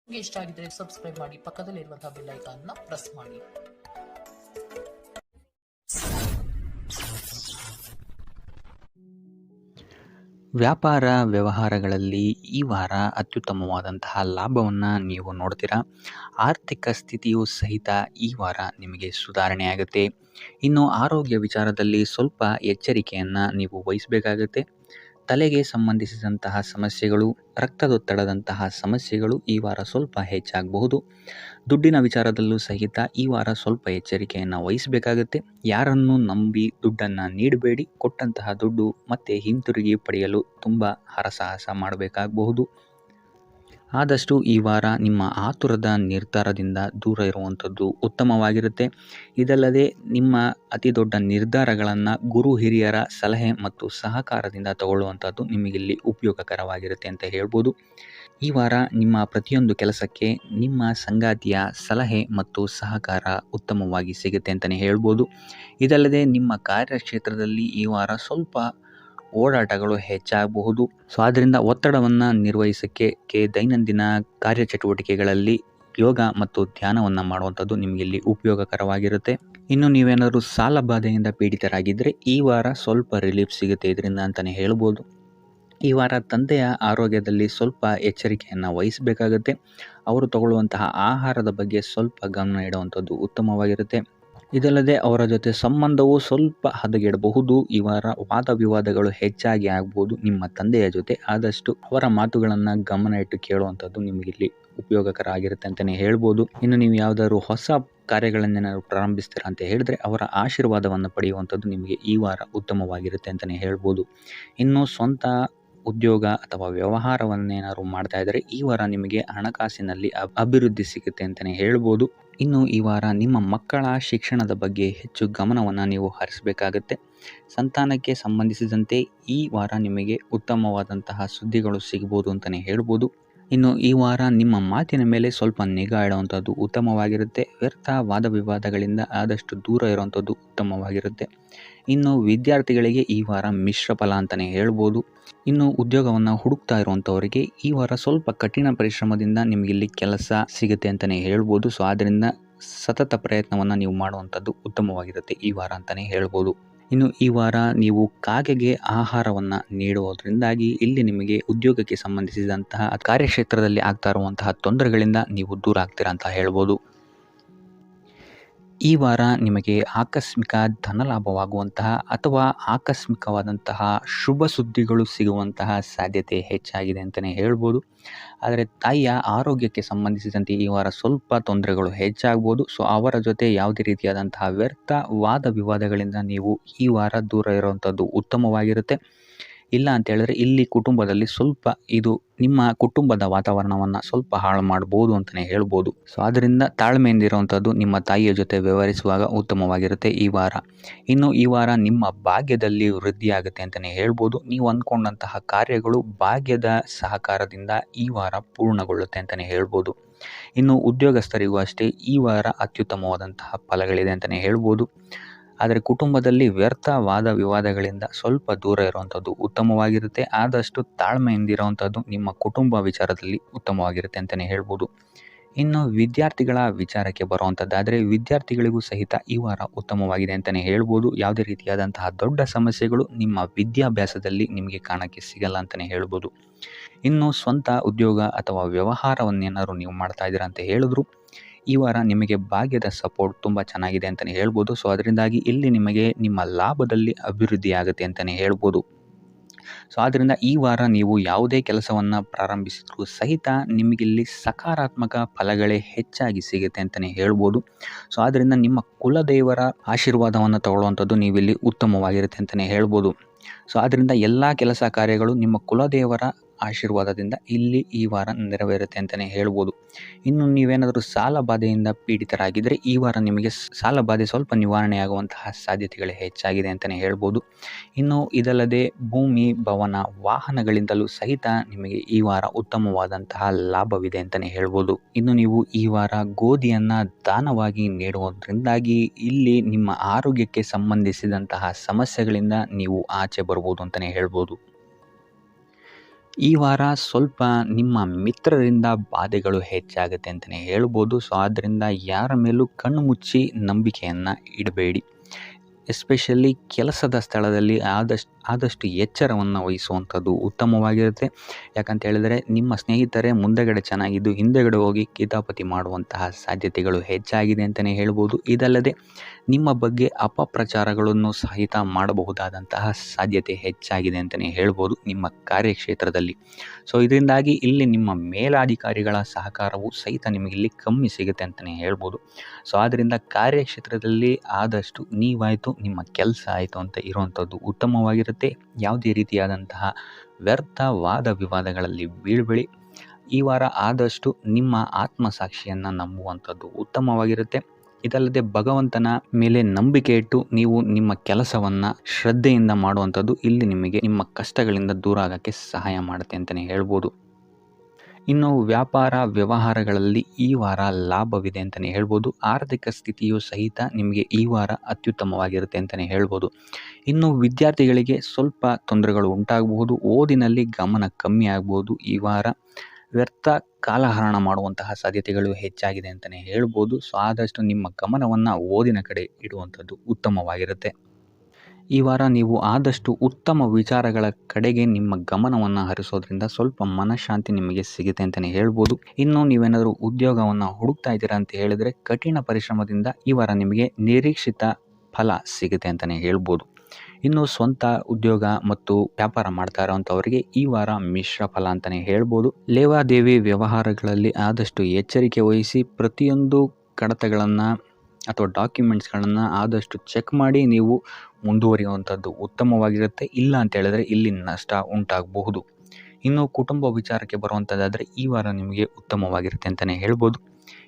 ನಿಮಗೆ ಇಷ್ಟ ಆಗಿದ್ರೆ ಸಬ್ಸ್ಕ್ರೈಬ್ ಮಾಡಿ, ಪಕ್ಕದಲ್ಲಿರುವಂತಹ ಬೆಲ್ ಐಕಾನ್ನ ಪ್ರೆಸ್ ಮಾಡಿ. ವ್ಯಾಪಾರ ವ್ಯವಹಾರಗಳಲ್ಲಿ ಈ ವಾರ ಅತ್ಯುತ್ತಮವಾದಂತಹ ಲಾಭವನ್ನು ನೀವು ನೋಡ್ತೀರಾ. ಆರ್ಥಿಕ ಸ್ಥಿತಿಯೂ ಸಹಿತ ಈ ವಾರ ನಿಮಗೆ ಸುಧಾರಣೆಯಾಗುತ್ತೆ. ಇನ್ನು ಆರೋಗ್ಯ ವಿಚಾರದಲ್ಲಿ ಸ್ವಲ್ಪ ಎಚ್ಚರಿಕೆಯನ್ನು ನೀವು ವಹಿಸಬೇಕಾಗುತ್ತೆ. ತಲೆಗೆ ಸಂಬಂಧಿಸಿದಂತಹ ಸಮಸ್ಯೆಗಳು, ರಕ್ತದೊತ್ತಡದಂತಹ ಸಮಸ್ಯೆಗಳು ಈ ವಾರ ಸ್ವಲ್ಪ ಹೆಚ್ಚಾಗಬಹುದು. ದುಡ್ಡಿನ ವಿಚಾರದಲ್ಲೂ ಸಹಿತ ಈ ವಾರ ಸ್ವಲ್ಪ ಎಚ್ಚರಿಕೆಯನ್ನು ವಹಿಸಬೇಕಾಗುತ್ತೆ. ಯಾರನ್ನು ನಂಬಿ ದುಡ್ಡನ್ನು ನೀಡಬೇಡಿ. ಕೊಟ್ಟಂತಹ ದುಡ್ಡು ಮತ್ತೆ ಹಿಂತಿರುಗಿ ಪಡೆಯಲು ತುಂಬ ಹರಸಾಹಸ ಮಾಡಬೇಕಾಗಬಹುದು. ಆದಷ್ಟು ಈ ವಾರ ನಿಮ್ಮ ಆತುರದ ನಿರ್ಧಾರದಿಂದ ದೂರ ಇರುವಂಥದ್ದು ಉತ್ತಮವಾಗಿರುತ್ತೆ. ಇದಲ್ಲದೆ ನಿಮ್ಮ ಅತಿ ದೊಡ್ಡ ನಿರ್ಧಾರಗಳನ್ನು ಗುರು ಹಿರಿಯರ ಸಲಹೆ ಮತ್ತು ಸಹಕಾರದಿಂದ ತಗೊಳ್ಳುವಂಥದ್ದು ನಿಮಗಿಲ್ಲಿ ಉಪಯೋಗಕರವಾಗಿರುತ್ತೆ ಅಂತ ಹೇಳ್ಬೋದು. ಈ ವಾರ ನಿಮ್ಮ ಪ್ರತಿಯೊಂದು ಕೆಲಸಕ್ಕೆ ನಿಮ್ಮ ಸಂಗಾತಿಯ ಸಲಹೆ ಮತ್ತು ಸಹಕಾರ ಉತ್ತಮವಾಗಿ ಸಿಗುತ್ತೆ ಅಂತಲೇ ಹೇಳ್ಬೋದು. ಇದಲ್ಲದೆ ನಿಮ್ಮ ಕಾರ್ಯಕ್ಷೇತ್ರದಲ್ಲಿ ಈ ವಾರ ಸ್ವಲ್ಪ ಓಡಾಟಗಳು ಹೆಚ್ಚಾಗಬಹುದು. ಸೊ ಆದ್ದರಿಂದ ಒತ್ತಡವನ್ನು ನಿರ್ವಹಿಸೋಕ್ಕೆ ದೈನಂದಿನ ಕಾರ್ಯಚಟುವಟಿಕೆಗಳಲ್ಲಿ ಯೋಗ ಮತ್ತು ಧ್ಯಾನವನ್ನು ಮಾಡುವಂಥದ್ದು ನಿಮಗೆ ಇಲ್ಲಿ ಉಪಯೋಗಕರವಾಗಿರುತ್ತೆ. ಇನ್ನು ನೀವೇನಾದರೂ ಸಾಲ ಬಾಧೆಯಿಂದ ಪೀಡಿತರಾಗಿದ್ದರೆ ಈ ವಾರ ಸ್ವಲ್ಪ ರಿಲೀಫ್ ಸಿಗುತ್ತೆ ಇದರಿಂದ ಅಂತಲೇ ಹೇಳ್ಬೋದು. ಈ ವಾರ ತಂದೆಯ ಆರೋಗ್ಯದಲ್ಲಿ ಸ್ವಲ್ಪ ಎಚ್ಚರಿಕೆಯನ್ನು ವಹಿಸಬೇಕಾಗುತ್ತೆ. ಅವರು ತಗೊಳ್ಳುವಂತಹ ಆಹಾರದ ಬಗ್ಗೆ ಸ್ವಲ್ಪ ಗಮನ ಇಡುವಂಥದ್ದು ಉತ್ತಮವಾಗಿರುತ್ತೆ. ಇದಲ್ಲದೆ ಅವರ ಜೊತೆ ಸಂಬಂಧವು ಸ್ವಲ್ಪ ಹದಗೆಡಬಹುದು. ಈ ವಾರ ವಾದ ವಿವಾದಗಳು ಹೆಚ್ಚಾಗಿ ಆಗ್ಬೋದು ನಿಮ್ಮ ತಂದೆಯ ಜೊತೆ. ಆದಷ್ಟು ಅವರ ಮಾತುಗಳನ್ನು ಗಮನ ಇಟ್ಟು ಕೇಳುವಂಥದ್ದು ನಿಮಗಿಲ್ಲಿ ಉಪಯೋಗಕರ ಆಗಿರುತ್ತೆ ಅಂತಲೇ ಹೇಳ್ಬೋದು. ಇನ್ನು ನೀವು ಯಾವುದಾದ್ರು ಹೊಸ ಕಾರ್ಯಗಳನ್ನೇನಾದ್ರು ಪ್ರಾರಂಭಿಸ್ತೀರಾ ಅಂತ ಹೇಳಿದ್ರೆ ಅವರ ಆಶೀರ್ವಾದವನ್ನು ಪಡೆಯುವಂಥದ್ದು ನಿಮಗೆ ಈ ವಾರ ಉತ್ತಮವಾಗಿರುತ್ತೆ ಅಂತಲೇ ಹೇಳ್ಬೋದು. ಇನ್ನು ಸ್ವಂತ ಉದ್ಯೋಗ ಅಥವಾ ವ್ಯವಹಾರವನ್ನೇನಾದ್ರು ಮಾಡ್ತಾ ಇದ್ದರೆ ಈ ವಾರ ನಿಮಗೆ ಹಣಕಾಸಿನಲ್ಲಿ ಅಭಿವೃದ್ಧಿ ಸಿಗುತ್ತೆ ಅಂತಲೇ ಹೇಳ್ಬೋದು. ಇನ್ನು ಈ ವಾರ ನಿಮ್ಮ ಮಕ್ಕಳ ಶಿಕ್ಷಣದ ಬಗ್ಗೆ ಹೆಚ್ಚು ಗಮನವನ್ನು ನೀವು ಹರಿಸಬೇಕಾಗತ್ತೆ. ಸಂತಾನಕ್ಕೆ ಸಂಬಂಧಿಸಿದಂತೆ ಈ ವಾರ ನಿಮಗೆ ಉತ್ತಮವಾದಂತಹ ಸುದ್ದಿಗಳು ಸಿಗ್ಬೋದು ಅಂತಲೇ ಹೇಳ್ಬೋದು. ಇನ್ನು ಈ ವಾರ ನಿಮ್ಮ ಮಾತಿನ ಮೇಲೆ ಸ್ವಲ್ಪ ನಿಗಾ ಇಡುವಂಥದ್ದು ಉತ್ತಮವಾಗಿರುತ್ತೆ. ವ್ಯರ್ಥ ವಾದ ವಿವಾದಗಳಿಂದ ಆದಷ್ಟು ದೂರ ಇರುವಂಥದ್ದು ಉತ್ತಮವಾಗಿರುತ್ತೆ. ಇನ್ನು ವಿದ್ಯಾರ್ಥಿಗಳಿಗೆ ಈ ವಾರ ಮಿಶ್ರ ಫಲ ಅಂತಲೇ ಹೇಳ್ಬೋದು. ಇನ್ನು ಉದ್ಯೋಗವನ್ನು ಹುಡುಕ್ತಾ ಇರುವಂಥವರಿಗೆ ಈ ವಾರ ಸ್ವಲ್ಪ ಕಠಿಣ ಪರಿಶ್ರಮದಿಂದ ನಿಮಗಿಲ್ಲಿ ಕೆಲಸ ಸಿಗುತ್ತೆ ಅಂತಲೇ ಹೇಳ್ಬೋದು. ಸೊ ಆದ್ದರಿಂದ ಸತತ ಪ್ರಯತ್ನವನ್ನು ನೀವು ಮಾಡುವಂಥದ್ದು ಉತ್ತಮವಾಗಿರುತ್ತೆ ಈ ವಾರ ಅಂತಲೇ ಹೇಳ್ಬೋದು. ಇನ್ನು ಈ ವಾರ ನೀವು ಕಾಗೆಗೆ ಆಹಾರವನ್ನು ನೀಡುವುದರಿಂದಾಗಿ ಇಲ್ಲಿ ನಿಮಗೆ ಉದ್ಯೋಗಕ್ಕೆ ಸಂಬಂಧಿಸಿದಂತಹ ಕಾರ್ಯಕ್ಷೇತ್ರದಲ್ಲಿ ಆಗ್ತಾ ಇರುವಂತಹ ತೊಂದರೆಗಳಿಂದ ನೀವು ದೂರ ಆಗ್ತೀರಾ ಅಂತ ಹೇಳ್ಬೋದು. ಈ ವಾರ ನಿಮಗೆ ಆಕಸ್ಮಿಕ ಧನಲಾಭವಾಗುವಂತಹ ಅಥವಾ ಆಕಸ್ಮಿಕವಾದಂತಹ ಶುಭ ಸುದ್ದಿಗಳು ಸಿಗುವಂತಹ ಸಾಧ್ಯತೆ ಹೆಚ್ಚಾಗಿದೆ ಅಂತಲೇ ಹೇಳ್ಬೋದು. ಆದರೆ ತಾಯಿಯ ಆರೋಗ್ಯಕ್ಕೆ ಸಂಬಂಧಿಸಿದಂತೆ ಈ ವಾರ ಸ್ವಲ್ಪ ತೊಂದರೆಗಳು ಹೆಚ್ಚಾಗ್ಬೋದು. ಸೊ ಅವರ ಜೊತೆ ಯಾವುದೇ ರೀತಿಯಾದಂತಹ ವ್ಯರ್ಥ ವಾದ ವಿವಾದಗಳಿಂದ ನೀವು ಈ ವಾರ ದೂರ ಇರುವಂಥದ್ದು ಉತ್ತಮವಾಗಿರುತ್ತೆ. ಇಲ್ಲ ಅಂತ ಹೇಳಿದ್ರೆ ಇಲ್ಲಿ ಕುಟುಂಬದಲ್ಲಿ ಸ್ವಲ್ಪ ಇದು ನಿಮ್ಮ ಕುಟುಂಬದ ವಾತಾವರಣವನ್ನು ಸ್ವಲ್ಪ ಹಾಳು ಮಾಡ್ಬೋದು ಅಂತಲೇ ಹೇಳ್ಬೋದು. ಸೊ ಅದರಿಂದ ತಾಳ್ಮೆಯಿಂದ ಇರುವಂಥದ್ದು ನಿಮ್ಮ ತಾಯಿಯ ಜೊತೆ ವ್ಯವಹರಿಸುವಾಗ ಉತ್ತಮವಾಗಿರುತ್ತೆ ಈ ವಾರ. ಇನ್ನು ಈ ವಾರ ನಿಮ್ಮ ಭಾಗ್ಯದಲ್ಲಿ ವೃದ್ಧಿಯಾಗುತ್ತೆ ಅಂತಲೇ ಹೇಳ್ಬೋದು. ನೀವು ಅಂದ್ಕೊಂಡಂತಹ ಕಾರ್ಯಗಳು ಭಾಗ್ಯದ ಸಹಕಾರದಿಂದ ಈ ವಾರ ಪೂರ್ಣಗೊಳ್ಳುತ್ತೆ ಅಂತಲೇ ಹೇಳ್ಬೋದು. ಇನ್ನು ಉದ್ಯೋಗಸ್ಥರಿಗೂ ಅಷ್ಟೇ ಈ ವಾರ ಅತ್ಯುತ್ತಮವಾದಂತಹ ಫಲಗಳಿದೆ ಅಂತಲೇ ಹೇಳ್ಬೋದು. ಆದರೆ ಕುಟುಂಬದಲ್ಲಿ ವ್ಯರ್ಥ ವಾದ ವಿವಾದಗಳಿಂದ ಸ್ವಲ್ಪ ದೂರ ಇರುವಂಥದ್ದು ಉತ್ತಮವಾಗಿರುತ್ತೆ. ಆದಷ್ಟು ತಾಳ್ಮೆಯಿಂದ ಇರುವಂಥದ್ದು ನಿಮ್ಮ ಕುಟುಂಬ ವಿಚಾರದಲ್ಲಿ ಉತ್ತಮವಾಗಿರುತ್ತೆ ಅಂತಲೇ ಹೇಳ್ಬೋದು. ಇನ್ನು ವಿದ್ಯಾರ್ಥಿಗಳ ವಿಚಾರಕ್ಕೆ ಬರುವಂಥದ್ದಾದರೆ ವಿದ್ಯಾರ್ಥಿಗಳಿಗೂ ಸಹಿತ ಈ ವಾರ ಉತ್ತಮವಾಗಿದೆ ಅಂತಲೇ ಹೇಳ್ಬೋದು. ಯಾವುದೇ ರೀತಿಯಾದಂತಹ ದೊಡ್ಡ ಸಮಸ್ಯೆಗಳು ನಿಮ್ಮ ವಿದ್ಯಾಭ್ಯಾಸದಲ್ಲಿ ನಿಮಗೆ ಕಾಣಕ್ಕೆ ಸಿಗಲ್ಲ ಅಂತಲೇ ಹೇಳ್ಬೋದು. ಇನ್ನು ಸ್ವಂತ ಉದ್ಯೋಗ ಅಥವಾ ವ್ಯವಹಾರವನ್ನೇನಾದ್ರು ನೀವು ಮಾಡ್ತಾ ಇದ್ದೀರಾ ಅಂತ ಹೇಳಿದ್ರು ಈ ವಾರ ನಿಮಗೆ ಭಾಗ್ಯದ ಸಪೋರ್ಟ್ ತುಂಬ ಚೆನ್ನಾಗಿದೆ ಅಂತಲೇ ಹೇಳ್ಬೋದು. ಸೊ ಅದರಿಂದಾಗಿ ಇಲ್ಲಿ ನಿಮಗೆ ನಿಮ್ಮ ಲಾಭದಲ್ಲಿ ಅಭಿವೃದ್ಧಿ ಆಗುತ್ತೆ ಅಂತಲೇ ಹೇಳ್ಬೋದು. ಸೊ ಆದ್ದರಿಂದ ಈ ವಾರ ನೀವು ಯಾವುದೇ ಕೆಲಸವನ್ನು ಪ್ರಾರಂಭಿಸಿದ್ರೂ ಸಹಿತ ನಿಮಗಿಲ್ಲಿ ಸಕಾರಾತ್ಮಕ ಫಲಗಳೇ ಹೆಚ್ಚಾಗಿ ಸಿಗುತ್ತೆ ಅಂತಲೇ ಹೇಳ್ಬೋದು. ಸೊ ಆದ್ದರಿಂದ ನಿಮ್ಮ ಕುಲದೇವರ ಆಶೀರ್ವಾದವನ್ನು ತಗೊಳ್ಳುವಂಥದ್ದು ನೀವಿಲ್ಲಿ ಉತ್ತಮವಾಗಿರುತ್ತೆ ಅಂತಲೇ ಹೇಳ್ಬೋದು. ಸೊ ಆದ್ದರಿಂದ ಎಲ್ಲ ಕೆಲಸ ಕಾರ್ಯಗಳು ನಿಮ್ಮ ಕುಲದೇವರ ಆಶೀರ್ವಾದದಿಂದ ಇಲ್ಲಿ ಈ ವಾರ ನೆರವೇರುತ್ತೆ ಅಂತಲೇ ಹೇಳ್ಬೋದು. ಇನ್ನು ನೀವೇನಾದರೂ ಸಾಲ ಬಾಧೆಯಿಂದ ಪೀಡಿತರಾಗಿದ್ದರೆ ಈ ವಾರ ನಿಮಗೆ ಸಾಲ ಬಾಧೆ ಸ್ವಲ್ಪ ನಿವಾರಣೆಯಾಗುವಂತಹ ಸಾಧ್ಯತೆಗಳು ಹೆಚ್ಚಾಗಿದೆ ಅಂತಲೇ ಹೇಳ್ಬೋದು. ಇನ್ನು ಇದಲ್ಲದೆ ಭೂಮಿ, ಭವನ, ವಾಹನಗಳಿಂದಲೂ ಸಹಿತ ನಿಮಗೆ ಈ ವಾರ ಉತ್ತಮವಾದಂತಹ ಲಾಭವಿದೆ ಅಂತಲೇ ಹೇಳ್ಬೋದು. ಇನ್ನು ನೀವು ಈ ವಾರ ಗೋಧಿಯನ್ನು ದಾನವಾಗಿ ನೀಡುವುದರಿಂದಾಗಿ ಇಲ್ಲಿ ನಿಮ್ಮ ಆರೋಗ್ಯಕ್ಕೆ ಸಂಬಂಧಿಸಿದಂತಹ ಸಮಸ್ಯೆಗಳಿಂದ ನೀವು ಆಚೆ ಬರ್ಬೋದು ಅಂತಲೇ ಹೇಳ್ಬೋದು. ಈ ವಾರ ಸ್ವಲ್ಪ ನಿಮ್ಮ ಮಿತ್ರರಿಂದ ಬಾಧೆಗಳು ಹೆಚ್ಚಾಗುತ್ತೆ ಅಂತಲೇ ಹೇಳ್ಬೋದು. ಸೊ ಆದ್ದರಿಂದ ಯಾರ ಮೇಲೂ ಕಣ್ಣು ಮುಚ್ಚಿ ನಂಬಿಕೆಯನ್ನು ಇಡಬೇಡಿ. ಎಸ್ಪೆಷಲಿ ಕೆಲಸದ ಸ್ಥಳದಲ್ಲಿ ಆದಷ್ಟು ಎಚ್ಚರವನ್ನು ವಹಿಸುವಂಥದ್ದು ಉತ್ತಮವಾಗಿರುತ್ತೆ. ಯಾಕಂತ ಹೇಳಿದರೆ ನಿಮ್ಮ ಸ್ನೇಹಿತರೇ ಮುಂದೆಗಡೆ ಚೆನ್ನಾಗಿದ್ದು ಹಿಂದೆಗಡೆ ಹೋಗಿ ಕಿತಾಪತಿ ಮಾಡುವಂತಹ ಸಾಧ್ಯತೆಗಳು ಹೆಚ್ಚಾಗಿದೆ ಅಂತಲೇ ಹೇಳ್ಬೋದು. ಇದಲ್ಲದೆ ನಿಮ್ಮ ಬಗ್ಗೆ ಅಪಪ್ರಚಾರಗಳನ್ನು ಸಹಿತ ಮಾಡಬಹುದಾದಂತಹ ಸಾಧ್ಯತೆ ಹೆಚ್ಚಾಗಿದೆ ಅಂತಲೇ ಹೇಳ್ಬೋದು ನಿಮ್ಮ ಕಾರ್ಯಕ್ಷೇತ್ರದಲ್ಲಿ. ಸೊ ಇದರಿಂದಾಗಿ ಇಲ್ಲಿ ನಿಮ್ಮ ಮೇಲಾಧಿಕಾರಿಗಳ ಸಹಕಾರವು ಸಹಿತ ನಿಮಗಿಲ್ಲಿ ಕಮ್ಮಿ ಸಿಗುತ್ತೆ ಅಂತಲೇ ಹೇಳ್ಬೋದು. ಸೊ ಆದ್ದರಿಂದ ಕಾರ್ಯಕ್ಷೇತ್ರದಲ್ಲಿ ಆದಷ್ಟು ನೀವಾಯಿತು ನಿಮ್ಮ ಕೆಲಸ ಆಯಿತು ಅಂತ ಇರುವಂಥದ್ದು ಉತ್ತಮವಾಗಿರುತ್ತೆ. ಯಾವುದೇ ರೀತಿಯಾದಂತಹ ವ್ಯರ್ಥ ವಾದ ವಿವಾದಗಳಲ್ಲಿ ಬೀಳ್ಬೇಡಿ. ಈ ವಾರ ಆದಷ್ಟು ನಿಮ್ಮ ಆತ್ಮಸಾಕ್ಷಿಯನ್ನು ನಂಬುವಂಥದ್ದು ಉತ್ತಮವಾಗಿರುತ್ತೆ. ಇದಲ್ಲದೆ ಭಗವಂತನ ಮೇಲೆ ನಂಬಿಕೆ ಇಟ್ಟು ನೀವು ನಿಮ್ಮ ಕೆಲಸವನ್ನು ಶ್ರದ್ಧೆಯಿಂದ ಮಾಡುವಂಥದ್ದು ಇಲ್ಲಿ ನಿಮಗೆ ನಿಮ್ಮ ಕಷ್ಟಗಳಿಂದ ದೂರ ಆಗೋಕ್ಕೆ ಸಹಾಯ ಮಾಡುತ್ತೆ ಅಂತಲೇ ಹೇಳ್ಬೋದು. ಇನ್ನು ವ್ಯಾಪಾರ ವ್ಯವಹಾರಗಳಲ್ಲಿ ಈ ವಾರ ಲಾಭವಿದೆ ಅಂತಲೇ ಹೇಳ್ಬೋದು. ಆರ್ಥಿಕ ಸ್ಥಿತಿಯು ಸಹಿತ ನಿಮಗೆ ಈ ವಾರ ಅತ್ಯುತ್ತಮವಾಗಿರುತ್ತೆ ಅಂತಲೇ ಹೇಳ್ಬೋದು. ಇನ್ನು ವಿದ್ಯಾರ್ಥಿಗಳಿಗೆ ಸ್ವಲ್ಪ ತೊಂದರೆಗಳು ಉಂಟಾಗಬಹುದು. ಓದಿನಲ್ಲಿ ಗಮನ ಕಮ್ಮಿ ಆಗ್ಬೋದು. ಈ ವಾರ ವ್ಯರ್ಥ ಕಾಲಹರಣ ಮಾಡುವಂತಹ ಸಾಧ್ಯತೆಗಳು ಹೆಚ್ಚಾಗಿದೆ ಅಂತಲೇ ಹೇಳ್ಬೋದು. ಸೊ ಆದಷ್ಟು ನಿಮ್ಮ ಗಮನವನ್ನು ಓದಿನ ಕಡೆ ಇಡುವಂಥದ್ದು ಉತ್ತಮವಾಗಿರುತ್ತೆ. ಈ ವಾರ ನೀವು ಆದಷ್ಟು ಉತ್ತಮ ವಿಚಾರಗಳ ಕಡೆಗೆ ನಿಮ್ಮ ಗಮನವನ್ನು ಹರಿಸೋದ್ರಿಂದ ಸ್ವಲ್ಪ ಮನಃಶಾಂತಿ ನಿಮಗೆ ಸಿಗುತ್ತೆ ಅಂತಲೇ ಹೇಳ್ಬೋದು. ಇನ್ನು ನೀವೇನಾದರೂ ಉದ್ಯೋಗವನ್ನು ಹುಡುಕ್ತಾ ಇದ್ದೀರಾ ಅಂತ ಹೇಳಿದರೆ ಕಠಿಣ ಪರಿಶ್ರಮದಿಂದ ಈ ವಾರ ನಿಮಗೆ ನಿರೀಕ್ಷಿತ ಫಲ ಸಿಗುತ್ತೆ ಅಂತಲೇ ಹೇಳ್ಬೋದು. ಇನ್ನು ಸ್ವಂತ ಉದ್ಯೋಗ ಮತ್ತು ವ್ಯಾಪಾರ ಮಾಡ್ತಾ ಇರೋವಂಥವರಿಗೆ ಈ ವಾರ ಮಿಶ್ರ ಫಲ ಅಂತಲೇ ಹೇಳ್ಬೋದು. ಲೇವಾದೇವಿ ವ್ಯವಹಾರಗಳಲ್ಲಿ ಆದಷ್ಟು ಎಚ್ಚರಿಕೆ ವಹಿಸಿ ಪ್ರತಿಯೊಂದು ಕಡತಗಳನ್ನು ಅಥವಾ ಡಾಕ್ಯುಮೆಂಟ್ಸ್ಗಳನ್ನು ಆದಷ್ಟು ಚೆಕ್ ಮಾಡಿ ನೀವು ಮುಂದುವರಿಯುವಂಥದ್ದು ಉತ್ತಮವಾಗಿರುತ್ತೆ. ಇಲ್ಲ ಅಂತ ಹೇಳಿದ್ರೆ ಇಲ್ಲಿ ನಷ್ಟ ಉಂಟಾಗಬಹುದು. ಇನ್ನು ಕುಟುಂಬ ವಿಚಾರಕ್ಕೆ ಬರುವಂಥದ್ದಾದರೆ ಈ ವಾರ ನಿಮಗೆ ಉತ್ತಮವಾಗಿರುತ್ತೆ ಅಂತಲೇ ಹೇಳ್ಬೋದು.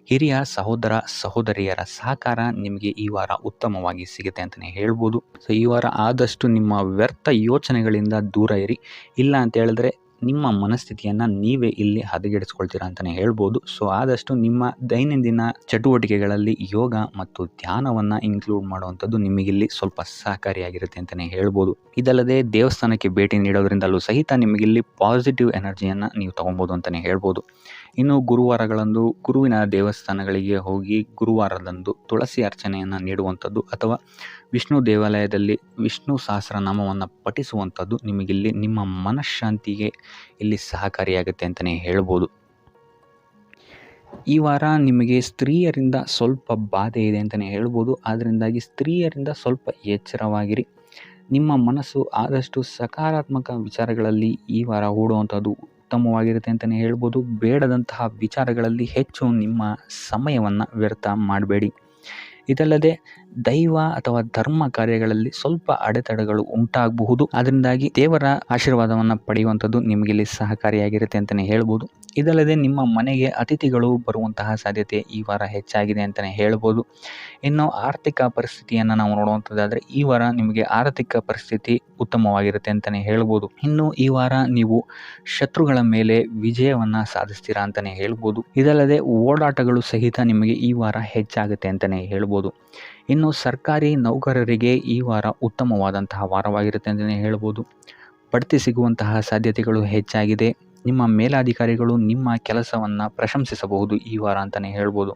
ಹಿರಿಯ ಸಹೋದರ ಸಹೋದರಿಯರ ಸಹಕಾರ ನಿಮಗೆ ಈ ವಾರ ಉತ್ತಮವಾಗಿ ಸಿಗುತ್ತೆ ಅಂತಲೇ ಹೇಳ್ಬೋದು. ಸೊ ಈ ವಾರ ಆದಷ್ಟು ನಿಮ್ಮ ವ್ಯರ್ಥ ಯೋಚನೆಗಳಿಂದ ದೂರ ಇರಿ. ಇಲ್ಲ ಅಂತ ಹೇಳಿದ್ರೆ ನಿಮ್ಮ ಮನಸ್ಥಿತಿಯನ್ನು ನೀವೇ ಇಲ್ಲಿ ಹದಗೆಡಿಸ್ಕೊಳ್ತೀರಾ ಅಂತಲೇ ಹೇಳ್ಬೋದು. ಸೊ ಆದಷ್ಟು ನಿಮ್ಮ ದೈನಂದಿನ ಚಟುವಟಿಕೆಗಳಲ್ಲಿ ಯೋಗ ಮತ್ತು ಧ್ಯಾನವನ್ನು ಇನ್ಕ್ಲೂಡ್ ಮಾಡುವಂಥದ್ದು ನಿಮಗಿಲ್ಲಿ ಸ್ವಲ್ಪ ಸಹಕಾರಿಯಾಗಿರುತ್ತೆ ಅಂತಲೇ ಹೇಳ್ಬೋದು. ಇದಲ್ಲದೆ ದೇವಸ್ಥಾನಕ್ಕೆ ಭೇಟಿ ನೀಡೋದ್ರಿಂದಲೂ ಸಹಿತ ನಿಮಗಿಲ್ಲಿ ಪಾಸಿಟಿವ್ ಎನರ್ಜಿಯನ್ನು ನೀವು ತೊಗೊಬೋದು ಅಂತಲೇ ಹೇಳ್ಬೋದು. ಇನ್ನು ಗುರುವಾರಗಳಂದು ಗುರುವಿನ ದೇವಸ್ಥಾನಗಳಿಗೆ ಹೋಗಿ ಗುರುವಾರದಂದು ತುಳಸಿ ಅರ್ಚನೆಯನ್ನು ನೀಡುವಂಥದ್ದು ಅಥವಾ ವಿಷ್ಣು ದೇವಾಲಯದಲ್ಲಿ ವಿಷ್ಣು ಸಹಸ್ರನಾಮವನ್ನು ಪಠಿಸುವಂಥದ್ದು ನಿಮಗಿಲ್ಲಿ ನಿಮ್ಮ ಮನಃಶಾಂತಿಗೆ ಇಲ್ಲಿ ಸಹಕಾರಿಯಾಗುತ್ತೆ ಅಂತಲೇ ಹೇಳ್ಬೋದು. ಈ ವಾರ ನಿಮಗೆ ಸ್ತ್ರೀಯರಿಂದ ಸ್ವಲ್ಪ ಬಾಧೆ ಇದೆ ಅಂತಲೇ ಹೇಳ್ಬೋದು. ಅದರಿಂದಾಗಿ ಸ್ತ್ರೀಯರಿಂದ ಸ್ವಲ್ಪ ಎಚ್ಚರವಾಗಿರಿ. ನಿಮ್ಮ ಮನಸ್ಸು ಆದಷ್ಟು ಸಕಾರಾತ್ಮಕ ವಿಚಾರಗಳಲ್ಲಿ ಈ ವಾರ ಹೂಡುವಂಥದ್ದು ಉತ್ತಮವಾಗಿರುತ್ತೆ ಅಂತಲೇ ಹೇಳ್ಬೋದು. ಬೇಡದಂತಹ ವಿಚಾರಗಳಲ್ಲಿ ಹೆಚ್ಚು ನಿಮ್ಮ ಸಮಯವನ್ನು ವ್ಯರ್ಥ ಮಾಡಬೇಡಿ. ಇದಲ್ಲದೆ ದೈವ ಅಥವಾ ಧರ್ಮ ಕಾರ್ಯಗಳಲ್ಲಿ ಸ್ವಲ್ಪ ಅಡೆತಡೆಗಳು ಉಂಟಾಗಬಹುದು. ಅದರಿಂದಾಗಿ ದೇವರ ಆಶೀರ್ವಾದವನ್ನು ಪಡೆಯುವಂಥದ್ದು ನಿಮಗಿಲ್ಲಿ ಸಹಕಾರಿಯಾಗಿರುತ್ತೆ ಅಂತಲೇ ಹೇಳ್ಬೋದು. ಇದಲ್ಲದೆ ನಿಮ್ಮ ಮನೆಗೆ ಅತಿಥಿಗಳು ಬರುವಂತಹ ಸಾಧ್ಯತೆ ಈ ವಾರ ಹೆಚ್ಚಾಗಿದೆ ಅಂತಲೇ ಹೇಳ್ಬೋದು. ಇನ್ನು ಆರ್ಥಿಕ ಪರಿಸ್ಥಿತಿಯನ್ನು ನಾವು ನೋಡುವಂಥದ್ದಾದರೆ ಈ ವಾರ ನಿಮಗೆ ಆರ್ಥಿಕ ಪರಿಸ್ಥಿತಿ ಉತ್ತಮವಾಗಿರುತ್ತೆ ಅಂತಲೇ ಹೇಳ್ಬೋದು. ಇನ್ನು ಈ ವಾರ ನೀವು ಶತ್ರುಗಳ ಮೇಲೆ ವಿಜಯವನ್ನು ಸಾಧಿಸ್ತೀರಾ ಅಂತಲೇ ಹೇಳ್ಬೋದು. ಇದಲ್ಲದೆ ಓಡಾಟಗಳು ಸಹಿತ ನಿಮಗೆ ಈ ವಾರ ಹೆಚ್ಚಾಗುತ್ತೆ ಅಂತಲೇ ಹೇಳ್ಬೋದು. ಇನ್ನು ಸರ್ಕಾರಿ ನೌಕರರಿಗೆ ಈ ವಾರ ಉತ್ತಮವಾದಂತಹ ವಾರವಾಗಿರುತ್ತೆ ಅಂತಲೇ ಹೇಳ್ಬೋದು. ಬಡ್ತಿ ಸಿಗುವಂತಹ ಸಾಧ್ಯತೆಗಳು ಹೆಚ್ಚಾಗಿದೆ. ನಿಮ್ಮ ಮೇಲಾಧಿಕಾರಿಗಳು ನಿಮ್ಮ ಕೆಲಸವನ್ನು ಪ್ರಶಂಸಿಸಬಹುದು ಈ ವಾರ ಅಂತಲೇ ಹೇಳ್ಬೋದು.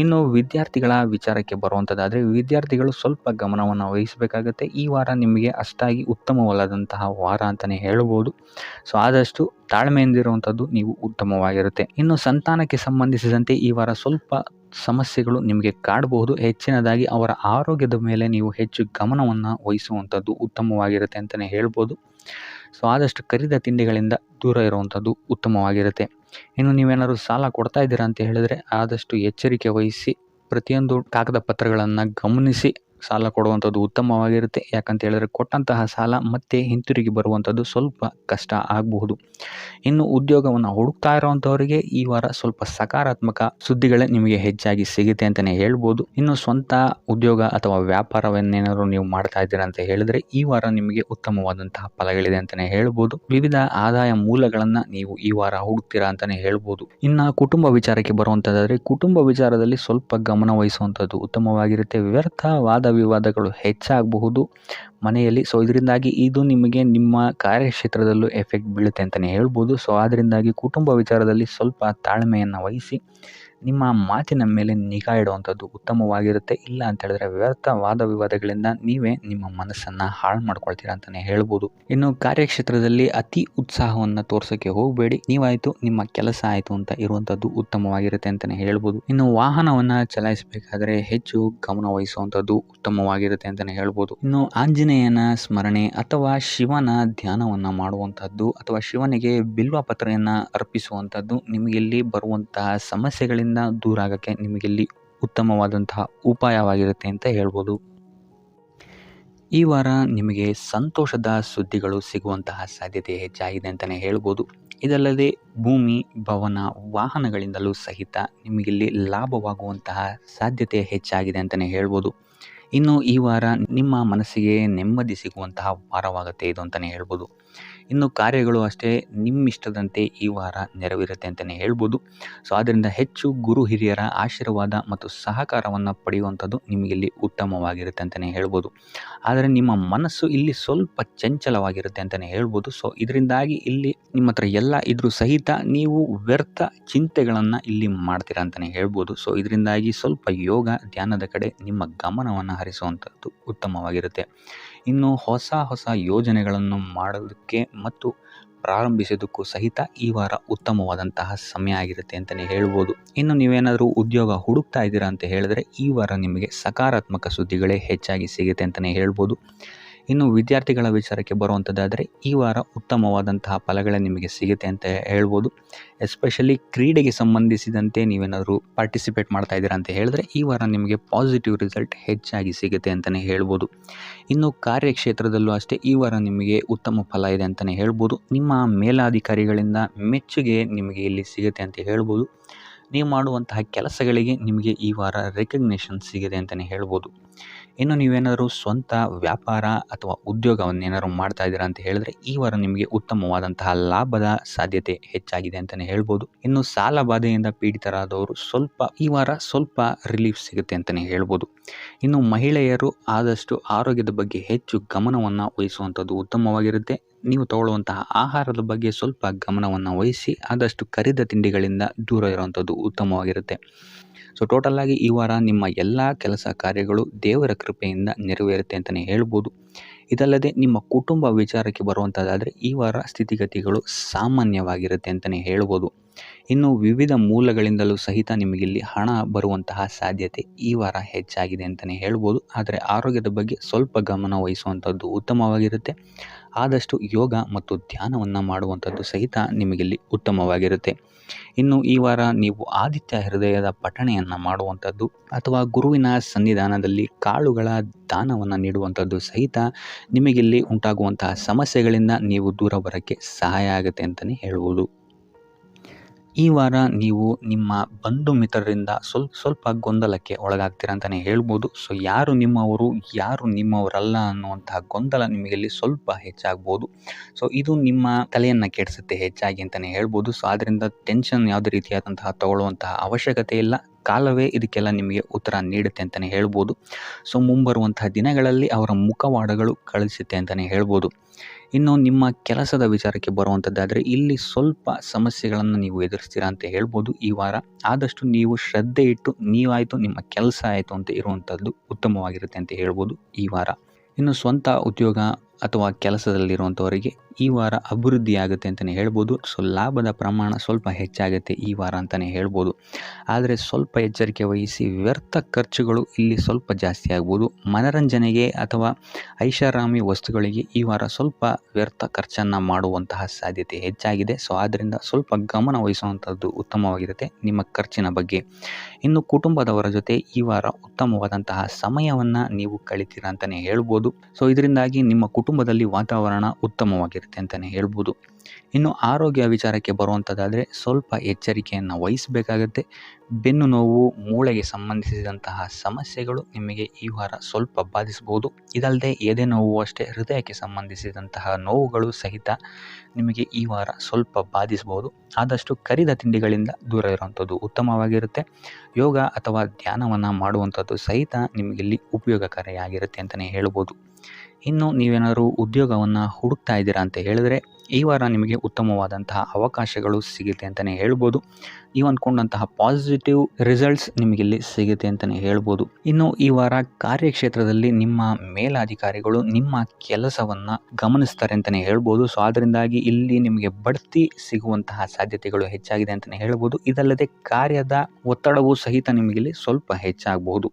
ಇನ್ನು ವಿದ್ಯಾರ್ಥಿಗಳ ವಿಚಾರಕ್ಕೆ ಬರುವಂಥದ್ದಾದರೆ ವಿದ್ಯಾರ್ಥಿಗಳು ಸ್ವಲ್ಪ ಗಮನವನ್ನು ವಹಿಸಬೇಕಾಗತ್ತೆ. ಈ ವಾರ ನಿಮಗೆ ಅಷ್ಟಾಗಿ ಉತ್ತಮವಲ್ಲದಂತಹ ವಾರ ಅಂತಲೇ ಹೇಳ್ಬೋದು. ಸೊ ಆದಷ್ಟು ತಾಳ್ಮೆಯಿಂದಿರುವಂಥದ್ದು ನೀವು ಉತ್ತಮವಾಗಿರುತ್ತೆ. ಇನ್ನು ಸಂತಾನಕ್ಕೆ ಸಂಬಂಧಿಸಿದಂತೆ ಈ ವಾರ ಸ್ವಲ್ಪ ಸಮಸ್ಯೆಗಳು ನಿಮಗೆ ಕಾಡಬಹುದು. ಹೆಚ್ಚಿನದಾಗಿ ಅವರ ಆರೋಗ್ಯದ ಮೇಲೆ ನೀವು ಹೆಚ್ಚು ಗಮನವನ್ನು ವಹಿಸುವಂಥದ್ದು ಉತ್ತಮವಾಗಿರುತ್ತೆ ಅಂತಲೇ ಹೇಳ್ಬೋದು. ಸೊ ಆದಷ್ಟು ಕರಿದ ತಿಂಡಿಗಳಿಂದ ದೂರ ಇರುವಂಥದ್ದು ಉತ್ತಮವಾಗಿರುತ್ತೆ. ಇನ್ನು ನೀವೇನಾದ್ರು ಸಾಲ ಕೊಡ್ತಾ ಇದ್ದೀರಾ ಅಂತ ಹೇಳಿದ್ರೆ ಆದಷ್ಟು ಎಚ್ಚರಿಕೆ ವಹಿಸಿ ಪ್ರತಿಯೊಂದು ಕಾಗದ ಪತ್ರಗಳನ್ನು ಗಮನಿಸಿ ಸಾಲ ಕೊಡುವಂಥದ್ದು ಉತ್ತಮವಾಗಿರುತ್ತೆ. ಯಾಕಂತ ಹೇಳಿದ್ರೆ ಕೊಟ್ಟಂತಹ ಸಾಲ ಮತ್ತೆ ಹಿಂತಿರುಗಿ ಬರುವಂಥದ್ದು ಸ್ವಲ್ಪ ಕಷ್ಟ ಆಗಬಹುದು. ಇನ್ನು ಉದ್ಯೋಗವನ್ನು ಹುಡುಕ್ತಾ ಇರೋವಂಥವರಿಗೆ ಈ ವಾರ ಸ್ವಲ್ಪ ಸಕಾರಾತ್ಮಕ ಸುದ್ದಿಗಳೇ ನಿಮಗೆ ಹೆಚ್ಚಾಗಿ ಸಿಗುತ್ತೆ ಅಂತಲೇ ಹೇಳ್ಬೋದು. ಇನ್ನು ಸ್ವಂತ ಉದ್ಯೋಗ ಅಥವಾ ವ್ಯಾಪಾರವನ್ನೇನಾದ್ರು ನೀವು ಮಾಡ್ತಾ ಇದ್ದೀರಾ ಅಂತ ಹೇಳಿದ್ರೆ ಈ ವಾರ ನಿಮಗೆ ಉತ್ತಮವಾದಂತಹ ಫಲಗಳಿದೆ ಅಂತಲೇ ಹೇಳ್ಬೋದು. ವಿವಿಧ ಆದಾಯ ಮೂಲಗಳನ್ನು ನೀವು ಈ ವಾರ ಹುಡುಕ್ತೀರಾ ಅಂತಲೇ ಹೇಳ್ಬೋದು. ಇನ್ನು ಕುಟುಂಬ ವಿಚಾರಕ್ಕೆ ಬರುವಂಥದ್ದಾದರೆ ಕುಟುಂಬ ವಿಚಾರದಲ್ಲಿ ಸ್ವಲ್ಪ ಗಮನ ವಹಿಸುವಂಥದ್ದು ಉತ್ತಮವಾಗಿರುತ್ತೆ. ವ್ಯರ್ಥ ವಾದ ವಾದ ವಿವಾದಗಳು ಹೆಚ್ಚಾಗಬಹುದು ಮನೆಯಲ್ಲಿ. ಸೊ ಇದರಿಂದಾಗಿ ಇದು ನಿಮಗೆ ನಿಮ್ಮ ಕಾರ್ಯಕ್ಷೇತ್ರದಲ್ಲೂ ಎಫೆಕ್ಟ್ ಬೀಳುತ್ತೆ ಅಂತಲೇ ಹೇಳ್ಬೋದು. ಸೊ ಅದರಿಂದಾಗಿ ಕುಟುಂಬ ವಿಚಾರದಲ್ಲಿ ಸ್ವಲ್ಪ ತಾಳ್ಮೆಯನ್ನು ವಹಿಸಿ ನಿಮ್ಮ ಮಾತಿನ ಮೇಲೆ ನಿಗಾ ಇಡುವಂಥದ್ದು ಉತ್ತಮವಾಗಿರುತ್ತೆ. ಇಲ್ಲ ಅಂತ ಹೇಳಿದ್ರೆ ವ್ಯರ್ಥ ವಾದ ವಿವಾದಗಳಿಂದ ನೀವೇ ನಿಮ್ಮ ಮನಸ್ಸನ್ನು ಹಾಳು ಮಾಡ್ಕೊಳ್ತೀರಾ ಅಂತಲೇ ಹೇಳ್ಬೋದು. ಇನ್ನು ಕಾರ್ಯಕ್ಷೇತ್ರದಲ್ಲಿ ಅತಿ ಉತ್ಸಾಹವನ್ನು ತೋರ್ಸೋಕ್ಕೆ ಹೋಗಬೇಡಿ. ನೀವಾಯಿತು ನಿಮ್ಮ ಕೆಲಸ ಆಯಿತು ಅಂತ ಇರುವಂಥದ್ದು ಉತ್ತಮವಾಗಿರುತ್ತೆ ಅಂತಲೇ ಹೇಳ್ಬೋದು. ಇನ್ನು ವಾಹನವನ್ನು ಚಲಾಯಿಸಬೇಕಾದ್ರೆ ಹೆಚ್ಚು ಗಮನ ವಹಿಸುವಂಥದ್ದು ಉತ್ತಮವಾಗಿರುತ್ತೆ ಅಂತಲೇ ಹೇಳ್ಬೋದು. ಇನ್ನು ಆಂಜನೇಯನ ಸ್ಮರಣೆ ಅಥವಾ ಶಿವನ ಧ್ಯಾನವನ್ನು ಮಾಡುವಂಥದ್ದು ಅಥವಾ ಶಿವನಿಗೆ ಬಿಲ್ವ ಪತ್ರೆಯನ್ನು ಅರ್ಪಿಸುವಂಥದ್ದು ನಿಮಗಿಲ್ಲಿ ಬರುವಂತಹ ಸಮಸ್ಯೆಗಳಿಂದ ದೂರ ಆಗೋಕ್ಕೆ ನಿಮಗಿಲ್ಲಿ ಉತ್ತಮವಾದಂತಹ ಉಪಾಯವಾಗಿರುತ್ತೆ ಅಂತ ಹೇಳ್ಬೋದು. ಈ ವಾರ ನಿಮಗೆ ಸಂತೋಷದ ಸುದ್ದಿಗಳು ಸಿಗುವಂತಹ ಸಾಧ್ಯತೆ ಹೆಚ್ಚಾಗಿದೆ ಅಂತಲೇ ಹೇಳ್ಬೋದು. ಇದಲ್ಲದೆ ಭೂಮಿ, ಭವನ, ವಾಹನಗಳಿಂದಲೂ ಸಹಿತ ನಿಮಗಿಲ್ಲಿ ಲಾಭವಾಗುವಂತಹ ಸಾಧ್ಯತೆ ಹೆಚ್ಚಾಗಿದೆ ಅಂತಲೇ ಹೇಳ್ಬೋದು. ಇನ್ನು ಈ ವಾರ ನಿಮ್ಮ ಮನಸ್ಸಿಗೆ ನೆಮ್ಮದಿ ಸಿಗುವಂತಹ ವಾರವಾಗುತ್ತೆ ಇದು ಅಂತಲೇ ಹೇಳ್ಬೋದು. ಇನ್ನು ಕಾರ್ಯಗಳು ಅಷ್ಟೇ ನಿಮ್ಮಿಷ್ಟದಂತೆ ಈ ವಾರ ನೆರವೇರುತ್ತೆ ಅಂತಲೇ ಹೇಳ್ಬೋದು. ಸೊ ಆದ್ದರಿಂದ ಹೆಚ್ಚು ಗುರು ಹಿರಿಯರ ಆಶೀರ್ವಾದ ಮತ್ತು ಸಹಕಾರವನ್ನು ಪಡೆಯುವಂಥದ್ದು ನಿಮಗಿಲ್ಲಿ ಉತ್ತಮವಾಗಿರುತ್ತೆ ಅಂತಲೇ ಹೇಳ್ಬೋದು. ಆದರೆ ನಿಮ್ಮ ಮನಸ್ಸು ಇಲ್ಲಿ ಸ್ವಲ್ಪ ಚಂಚಲವಾಗಿರುತ್ತೆ ಅಂತಲೇ ಹೇಳ್ಬೋದು. ಸೊ ಇದರಿಂದಾಗಿ ಇಲ್ಲಿ ನಿಮ್ಮ ಹತ್ರ ಎಲ್ಲ ಇದ್ರೂ ಸಹಿತ ನೀವು ವ್ಯರ್ಥ ಚಿಂತೆಗಳನ್ನು ಇಲ್ಲಿ ಮಾಡ್ತೀರಾ ಅಂತಲೇ ಹೇಳ್ಬೋದು. ಸೊ ಇದರಿಂದಾಗಿ ಸ್ವಲ್ಪ ಯೋಗ ಧ್ಯಾನದ ಕಡೆ ನಿಮ್ಮ ಗಮನವನ್ನು ಹರಿಸುವಂಥದ್ದು ಉತ್ತಮವಾಗಿರುತ್ತೆ. ಇನ್ನು ಹೊಸ ಯೋಜನೆಗಳನ್ನು ಮಾಡೋದಕ್ಕೆ ಮತ್ತು ಪ್ರಾರಂಭಿಸೋದಕ್ಕೂ ಸಹಿತ ಈ ವಾರ ಉತ್ತಮವಾದಂತಹ ಸಮಯ ಆಗಿರುತ್ತೆ ಅಂತಲೇ ಹೇಳ್ಬೋದು. ಇನ್ನು ನೀವೇನಾದರೂ ಉದ್ಯೋಗ ಹುಡುಕ್ತಾ ಇದ್ದೀರಾ ಅಂತ ಹೇಳಿದ್ರೆ ಈ ವಾರ ನಿಮಗೆ ಸಕಾರಾತ್ಮಕ ಸುದ್ದಿಗಳೇ ಹೆಚ್ಚಾಗಿ ಸಿಗುತ್ತೆ ಅಂತಲೇ ಹೇಳ್ಬೋದು. ಇನ್ನು ವಿದ್ಯಾರ್ಥಿಗಳ ವಿಚಾರಕ್ಕೆ ಬರುವಂಥದ್ದಾದರೆ ಈ ವಾರ ಉತ್ತಮವಾದಂತಹ ಫಲಗಳೇ ನಿಮಗೆ ಸಿಗುತ್ತೆ ಅಂತ ಹೇಳ್ಬೋದು. ಎಸ್ಪೆಷಲಿ ಕ್ರೀಡೆಗೆ ಸಂಬಂಧಿಸಿದಂತೆ ನೀವೇನಾದರೂ ಪಾರ್ಟಿಸಿಪೇಟ್ ಮಾಡ್ತಾ ಇದ್ದೀರಾ ಅಂತ ಹೇಳಿದ್ರೆ ಈ ವಾರ ನಿಮಗೆ ಪಾಸಿಟಿವ್ ರಿಸಲ್ಟ್ ಹೆಚ್ಚಾಗಿ ಸಿಗುತ್ತೆ ಅಂತಲೇ ಹೇಳ್ಬೋದು. ಇನ್ನು ಕಾರ್ಯಕ್ಷೇತ್ರದಲ್ಲೂ ಅಷ್ಟೇ ಈ ವಾರ ನಿಮಗೆ ಉತ್ತಮ ಫಲ ಇದೆ ಅಂತಲೇ ಹೇಳ್ಬೋದು. ನಿಮ್ಮ ಮೇಲಾಧಿಕಾರಿಗಳಿಂದ ಮೆಚ್ಚುಗೆ ನಿಮಗೆ ಇಲ್ಲಿ ಸಿಗುತ್ತೆ ಅಂತ ಹೇಳ್ಬೋದು. ನೀವು ಮಾಡುವಂತಹ ಕೆಲಸಗಳಿಗೆ ನಿಮಗೆ ಈ ವಾರ ರೆಕಗ್ನೇಷನ್ ಸಿಗಿದೆ ಅಂತಲೇ ಹೇಳ್ಬೋದು. ಇನ್ನು ನೀವೇನಾದರೂ ಸ್ವಂತ ವ್ಯಾಪಾರ ಅಥವಾ ಉದ್ಯೋಗವನ್ನೇನಾದ್ರು ಮಾಡ್ತಾ ಇದ್ದೀರಾ ಅಂತ ಹೇಳಿದ್ರೆ ಈ ವಾರ ನಿಮಗೆ ಉತ್ತಮವಾದಂತಹ ಲಾಭದ ಸಾಧ್ಯತೆ ಹೆಚ್ಚಾಗಿದೆ ಅಂತಲೇ ಹೇಳ್ಬೋದು. ಇನ್ನು ಸಾಲ ಬಾಧೆಯಿಂದ ಪೀಡಿತರಾದವರು ಈ ವಾರ ಸ್ವಲ್ಪ ರಿಲೀಫ್ ಸಿಗುತ್ತೆ ಅಂತಲೇ ಹೇಳ್ಬೋದು. ಇನ್ನು ಮಹಿಳೆಯರು ಆದಷ್ಟು ಆರೋಗ್ಯದ ಬಗ್ಗೆ ಹೆಚ್ಚು ಗಮನವನ್ನು ವಹಿಸುವಂಥದ್ದು ಉತ್ತಮವಾಗಿರುತ್ತೆ. ನೀವು ತಗೊಳ್ಳುವಂತಹ ಆಹಾರದ ಬಗ್ಗೆ ಸ್ವಲ್ಪ ಗಮನವನ್ನು ವಹಿಸಿ ಆದಷ್ಟು ಕರಿದ ತಿಂಡಿಗಳಿಂದ ದೂರ ಇರುವಂಥದ್ದು ಉತ್ತಮವಾಗಿರುತ್ತೆ. ಸೊ ಟೋಟಲ್ ಆಗಿ ಈ ವಾರ ನಿಮ್ಮ ಎಲ್ಲ ಕೆಲಸ ಕಾರ್ಯಗಳು ದೇವರ ಕೃಪೆಯಿಂದ ನೆರವೇರುತ್ತೆ ಅಂತಲೇ ಹೇಳ್ಬೋದು. ಇದಲ್ಲದೆ ನಿಮ್ಮ ಕುಟುಂಬ ವಿಚಾರಕ್ಕೆ ಬರುವಂಥದ್ದಾದರೆ ಈ ವಾರ ಸ್ಥಿತಿಗತಿಗಳು ಸಾಮಾನ್ಯವಾಗಿರುತ್ತೆ ಅಂತಲೇ ಹೇಳ್ಬೋದು. ಇನ್ನು ವಿವಿಧ ಮೂಲಗಳಿಂದಲೂ ಸಹಿತ ನಿಮಗಿಲ್ಲಿ ಹಣ ಬರುವಂತಹ ಸಾಧ್ಯತೆ ಈ ವಾರ ಹೆಚ್ಚಾಗಿದೆ ಅಂತಲೇ ಹೇಳ್ಬೋದು. ಆದರೆ ಆರೋಗ್ಯದ ಬಗ್ಗೆ ಸ್ವಲ್ಪ ಗಮನ ವಹಿಸುವಂಥದ್ದು ಉತ್ತಮವಾಗಿರುತ್ತೆ. ಆದಷ್ಟು ಯೋಗ ಮತ್ತು ಧ್ಯಾನವನ್ನು ಮಾಡುವಂಥದ್ದು ಸಹಿತ ನಿಮಗಿಲ್ಲಿ ಉತ್ತಮವಾಗಿರುತ್ತೆ. ಇನ್ನು ಈ ವಾರ ನೀವು ಆದಿತ್ಯ ಹೃದಯದ ಪಠಣೆಯನ್ನು ಮಾಡುವಂಥದ್ದು ಅಥವಾ ಗುರುವಿನ ಸನ್ನಿಧಾನದಲ್ಲಿ ಕಾಳುಗಳ ದಾನವನ್ನು ನೀಡುವಂಥದ್ದು ಸಹಿತ ನಿಮಗಿಲ್ಲಿ ಉಂಟಾಗುವಂತಹ ಸಮಸ್ಯೆಗಳಿಂದ ನೀವು ದೂರ ಬರೋಕ್ಕೆ ಸಹಾಯ ಆಗುತ್ತೆ ಅಂತಲೇ ಹೇಳ್ಬೋದು. ಈ ವಾರ ನೀವು ನಿಮ್ಮ ಬಂಧು ಮಿತ್ರರಿಂದ ಸ್ವಲ್ಪ ಗೊಂದಲಕ್ಕೆ ಒಳಗಾಗ್ತೀರಾ ಅಂತಲೇ ಹೇಳ್ಬೋದು. ಸೊ ಯಾರು ನಿಮ್ಮವರು ಯಾರು ನಿಮ್ಮವರಲ್ಲ ಅನ್ನುವಂತಹ ಗೊಂದಲ ನಿಮಗಿಲ್ಲಿ ಸ್ವಲ್ಪ ಹೆಚ್ಚಾಗ್ಬೋದು. ಸೊ ಇದು ನಿಮ್ಮ ತಲೆಯನ್ನು ಕೆಡಿಸುತ್ತೆ ಹೆಚ್ಚಾಗಿ ಅಂತಲೇ ಹೇಳ್ಬೋದು. ಸೊ ಆದ್ದರಿಂದ ಟೆನ್ಷನ್ ಯಾವುದೇ ರೀತಿಯಾದಂತಹ ತಗೊಳ್ಳುವಂತಹ ಅವಶ್ಯಕತೆ ಇಲ್ಲ. ಕಾಲವೇ ಇದಕ್ಕೆಲ್ಲ ನಿಮಗೆ ಉತ್ತರ ನೀಡುತ್ತೆ ಅಂತಲೇ ಹೇಳ್ಬೋದು. ಸೊ ಮುಂಬರುವಂತಹ ದಿನಗಳಲ್ಲಿ ಅವರ ಮುಖವಾಡಗಳು ಕಳಿಸುತ್ತೆ ಅಂತಲೇ ಹೇಳ್ಬೋದು. ಇನ್ನು ನಿಮ್ಮ ಕೆಲಸದ ವಿಚಾರಕ್ಕೆ ಬರುವಂಥದ್ದಾದರೆ ಇಲ್ಲಿ ಸ್ವಲ್ಪ ಸಮಸ್ಯೆಗಳನ್ನು ನೀವು ಎದುರಿಸ್ತೀರಾ ಅಂತ ಹೇಳ್ಬೋದು. ಈ ವಾರ ಆದಷ್ಟು ನೀವು ಶ್ರದ್ಧೆ ಇಟ್ಟು ನೀವಾಯಿತು ನಿಮ್ಮ ಕೆಲಸ ಆಯಿತು ಅಂತ ಇರುವಂಥದ್ದು ಉತ್ತಮವಾಗಿರುತ್ತೆ ಅಂತ ಹೇಳ್ಬೋದು ಈ ವಾರ. ಇನ್ನು ಸ್ವಂತ ಉದ್ಯೋಗ ಅಥವಾ ಕೆಲಸದಲ್ಲಿರುವಂಥವರಿಗೆ ಈ ವಾರ ಅಭಿವೃದ್ಧಿ ಆಗುತ್ತೆ ಅಂತಲೇ ಹೇಳ್ಬೋದು. ಸೊ ಲಾಭದ ಪ್ರಮಾಣ ಸ್ವಲ್ಪ ಹೆಚ್ಚಾಗುತ್ತೆ ಈ ವಾರ ಅಂತಲೇ ಹೇಳ್ಬೋದು. ಆದರೆ ಸ್ವಲ್ಪ ಎಚ್ಚರಿಕೆ ವಹಿಸಿ ವ್ಯರ್ಥ ಖರ್ಚುಗಳು ಇಲ್ಲಿ ಸ್ವಲ್ಪ ಜಾಸ್ತಿ ಆಗ್ಬೋದು. ಮನರಂಜನೆಗೆ ಅಥವಾ ಐಷಾರಾಮಿ ವಸ್ತುಗಳಿಗೆ ಈ ವಾರ ಸ್ವಲ್ಪ ವ್ಯರ್ಥ ಖರ್ಚನ್ನು ಮಾಡುವಂತಹ ಸಾಧ್ಯತೆ ಹೆಚ್ಚಾಗಿದೆ. ಸೊ ಆದ್ದರಿಂದ ಸ್ವಲ್ಪ ಗಮನ ವಹಿಸುವಂಥದ್ದು ಉತ್ತಮವಾಗಿರುತ್ತೆ ನಿಮ್ಮ ಖರ್ಚಿನ ಬಗ್ಗೆ. ಇನ್ನು ಕುಟುಂಬದವರ ಜೊತೆ ಈ ವಾರ ಉತ್ತಮವಾದಂತಹ ಸಮಯವನ್ನು ನೀವು ಕಳಿತೀರಾ ಅಂತಲೇ ಹೇಳ್ಬೋದು. ಸೊ ಇದರಿಂದಾಗಿ ನಿಮ್ಮ ಕುಟುಂಬದಲ್ಲಿ ವಾತಾವರಣ ಉತ್ತಮವಾಗಿರುತ್ತೆ ಅಂತಲೇ ಹೇಳ್ಬೋದು. ಇನ್ನು ಆರೋಗ್ಯ ವಿಚಾರಕ್ಕೆ ಬರುವಂಥದ್ದಾದರೆ ಸ್ವಲ್ಪ ಎಚ್ಚರಿಕೆಯನ್ನು ವಹಿಸಬೇಕಾಗತ್ತೆ. ಬೆನ್ನು ನೋವು, ಮೂಳೆಗೆ ಸಂಬಂಧಿಸಿದಂತಹ ಸಮಸ್ಯೆಗಳು ನಿಮಗೆ ಈ ವಾರ ಸ್ವಲ್ಪ ಬಾಧಿಸಬಹುದು. ಇದಲ್ಲದೆ ಎದೆ ನೋವು ಅಷ್ಟೇ, ಹೃದಯಕ್ಕೆ ಸಂಬಂಧಿಸಿದಂತಹ ನೋವುಗಳು ಸಹಿತ ನಿಮಗೆ ಈ ವಾರ ಸ್ವಲ್ಪ ಬಾಧಿಸಬಹುದು. ಆದಷ್ಟು ಕರಿದ ತಿಂಡಿಗಳಿಂದ ದೂರ ಇರುವಂಥದ್ದು ಉತ್ತಮವಾಗಿರುತ್ತೆ. ಯೋಗ ಅಥವಾ ಧ್ಯಾನವನ್ನು ಮಾಡುವಂಥದ್ದು ಸಹಿತ ನಿಮಗಿಲ್ಲಿ ಉಪಯೋಗಕಾರಿಯಾಗಿರುತ್ತೆ ಅಂತಲೇ ಹೇಳ್ಬೋದು. ಇನ್ನು ನೀವೇನಾದರೂ ಉದ್ಯೋಗವನ್ನು ಹುಡುಕ್ತಾ ಇದ್ದೀರಾ ಅಂತ ಹೇಳಿದ್ರೆ ಈ ವಾರ ನಿಮಗೆ ಉತ್ತಮವಾದಂತಹ ಅವಕಾಶಗಳು ಸಿಗುತ್ತೆ ಅಂತಲೇ ಹೇಳ್ಬೋದು. ನೀವು ಅಂದ್ಕೊಂಡಂತಹ ಪಾಸಿಟಿವ್ ರಿಸಲ್ಟ್ಸ್ ನಿಮಗಿಲ್ಲಿ ಸಿಗುತ್ತೆ ಅಂತಲೇ ಹೇಳ್ಬೋದು. ಇನ್ನು ಈ ವಾರ ಕಾರ್ಯಕ್ಷೇತ್ರದಲ್ಲಿ ನಿಮ್ಮ ಮೇಲಾಧಿಕಾರಿಗಳು ನಿಮ್ಮ ಕೆಲಸವನ್ನು ಗಮನಿಸ್ತಾರೆ ಅಂತಲೇ ಹೇಳ್ಬೋದು. ಸೊ ಅದರಿಂದಾಗಿ ಇಲ್ಲಿ ನಿಮಗೆ ಬಡ್ತಿ ಸಿಗುವಂತಹ ಸಾಧ್ಯತೆಗಳು ಹೆಚ್ಚಾಗಿದೆ ಅಂತಲೇ ಹೇಳ್ಬೋದು. ಇದಲ್ಲದೆ ಕಾರ್ಯದ ಒತ್ತಡವೂ ಸಹಿತ ನಿಮಗಿಲ್ಲಿ ಸ್ವಲ್ಪ ಹೆಚ್ಚಾಗಬಹುದು.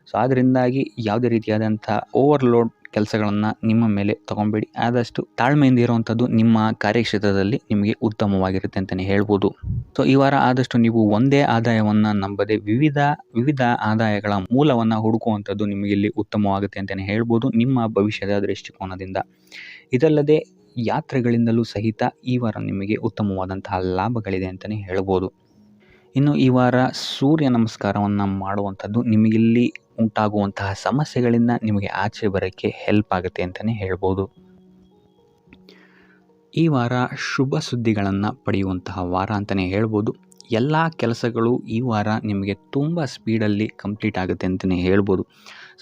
ಸೊ ಅದರಿಂದಾಗಿ ಯಾವುದೇ ರೀತಿಯಾದಂಥ ಓವರ್ಲೋಡ್ ಕೆಲಸಗಳನ್ನು ನಿಮ್ಮ ಮೇಲೆ ತಗೊಬೇಡಿ. ಆದಷ್ಟು ತಾಳ್ಮೆಯಿಂದ ಇರುವಂಥದ್ದು ನಿಮ್ಮ ಕಾರ್ಯಕ್ಷೇತ್ರದಲ್ಲಿ ನಿಮಗೆ ಉತ್ತಮವಾಗಿರುತ್ತೆ ಅಂತಲೇ ಹೇಳ್ಬೋದು. ಸೊ ಈ ವಾರ ಆದಷ್ಟು ನೀವು ಒಂದೇ ಆದಾಯವನ್ನು ನಂಬದೆ ವಿವಿಧ ಆದಾಯಗಳ ಮೂಲವನ್ನು ಹುಡುಕುವಂಥದ್ದು ನಿಮಗೆ ಇಲ್ಲಿ ಉತ್ತಮವಾಗುತ್ತೆ ಅಂತಲೇ ಹೇಳ್ಬೋದು ನಿಮ್ಮ ಭವಿಷ್ಯದ ದೃಷ್ಟಿಕೋನದಿಂದ. ಇದಲ್ಲದೆ ಯಾತ್ರೆಗಳಿಂದಲೂ ಸಹಿತ ಈ ವಾರ ನಿಮಗೆ ಉತ್ತಮವಾದಂತಹ ಲಾಭಗಳಿದೆ ಅಂತಲೇ ಹೇಳ್ಬೋದು. ಇನ್ನು ಈ ವಾರ ಸೂರ್ಯ ನಮಸ್ಕಾರವನ್ನು ಮಾಡುವಂಥದ್ದು ನಿಮಗಿಲ್ಲಿ ಉಂಟಾಗುವಂತಹ ಸಮಸ್ಯೆಗಳಿಂದ ನಿಮಗೆ ಆಚೆ ಬರೋಕ್ಕೆ ಹೆಲ್ಪ್ ಆಗುತ್ತೆ ಅಂತಲೇ ಹೇಳ್ಬೋದು. ಈ ವಾರ ಶುಭ ಸುದ್ದಿಗಳನ್ನು ಪಡೆಯುವಂತಹ ವಾರ ಅಂತಲೇ ಹೇಳ್ಬೋದು. ಎಲ್ಲ ಕೆಲಸಗಳು ಈ ವಾರ ನಿಮಗೆ ತುಂಬ ಸ್ಪೀಡಲ್ಲಿ ಕಂಪ್ಲೀಟ್ ಆಗುತ್ತೆ ಅಂತಲೇ ಹೇಳ್ಬೋದು.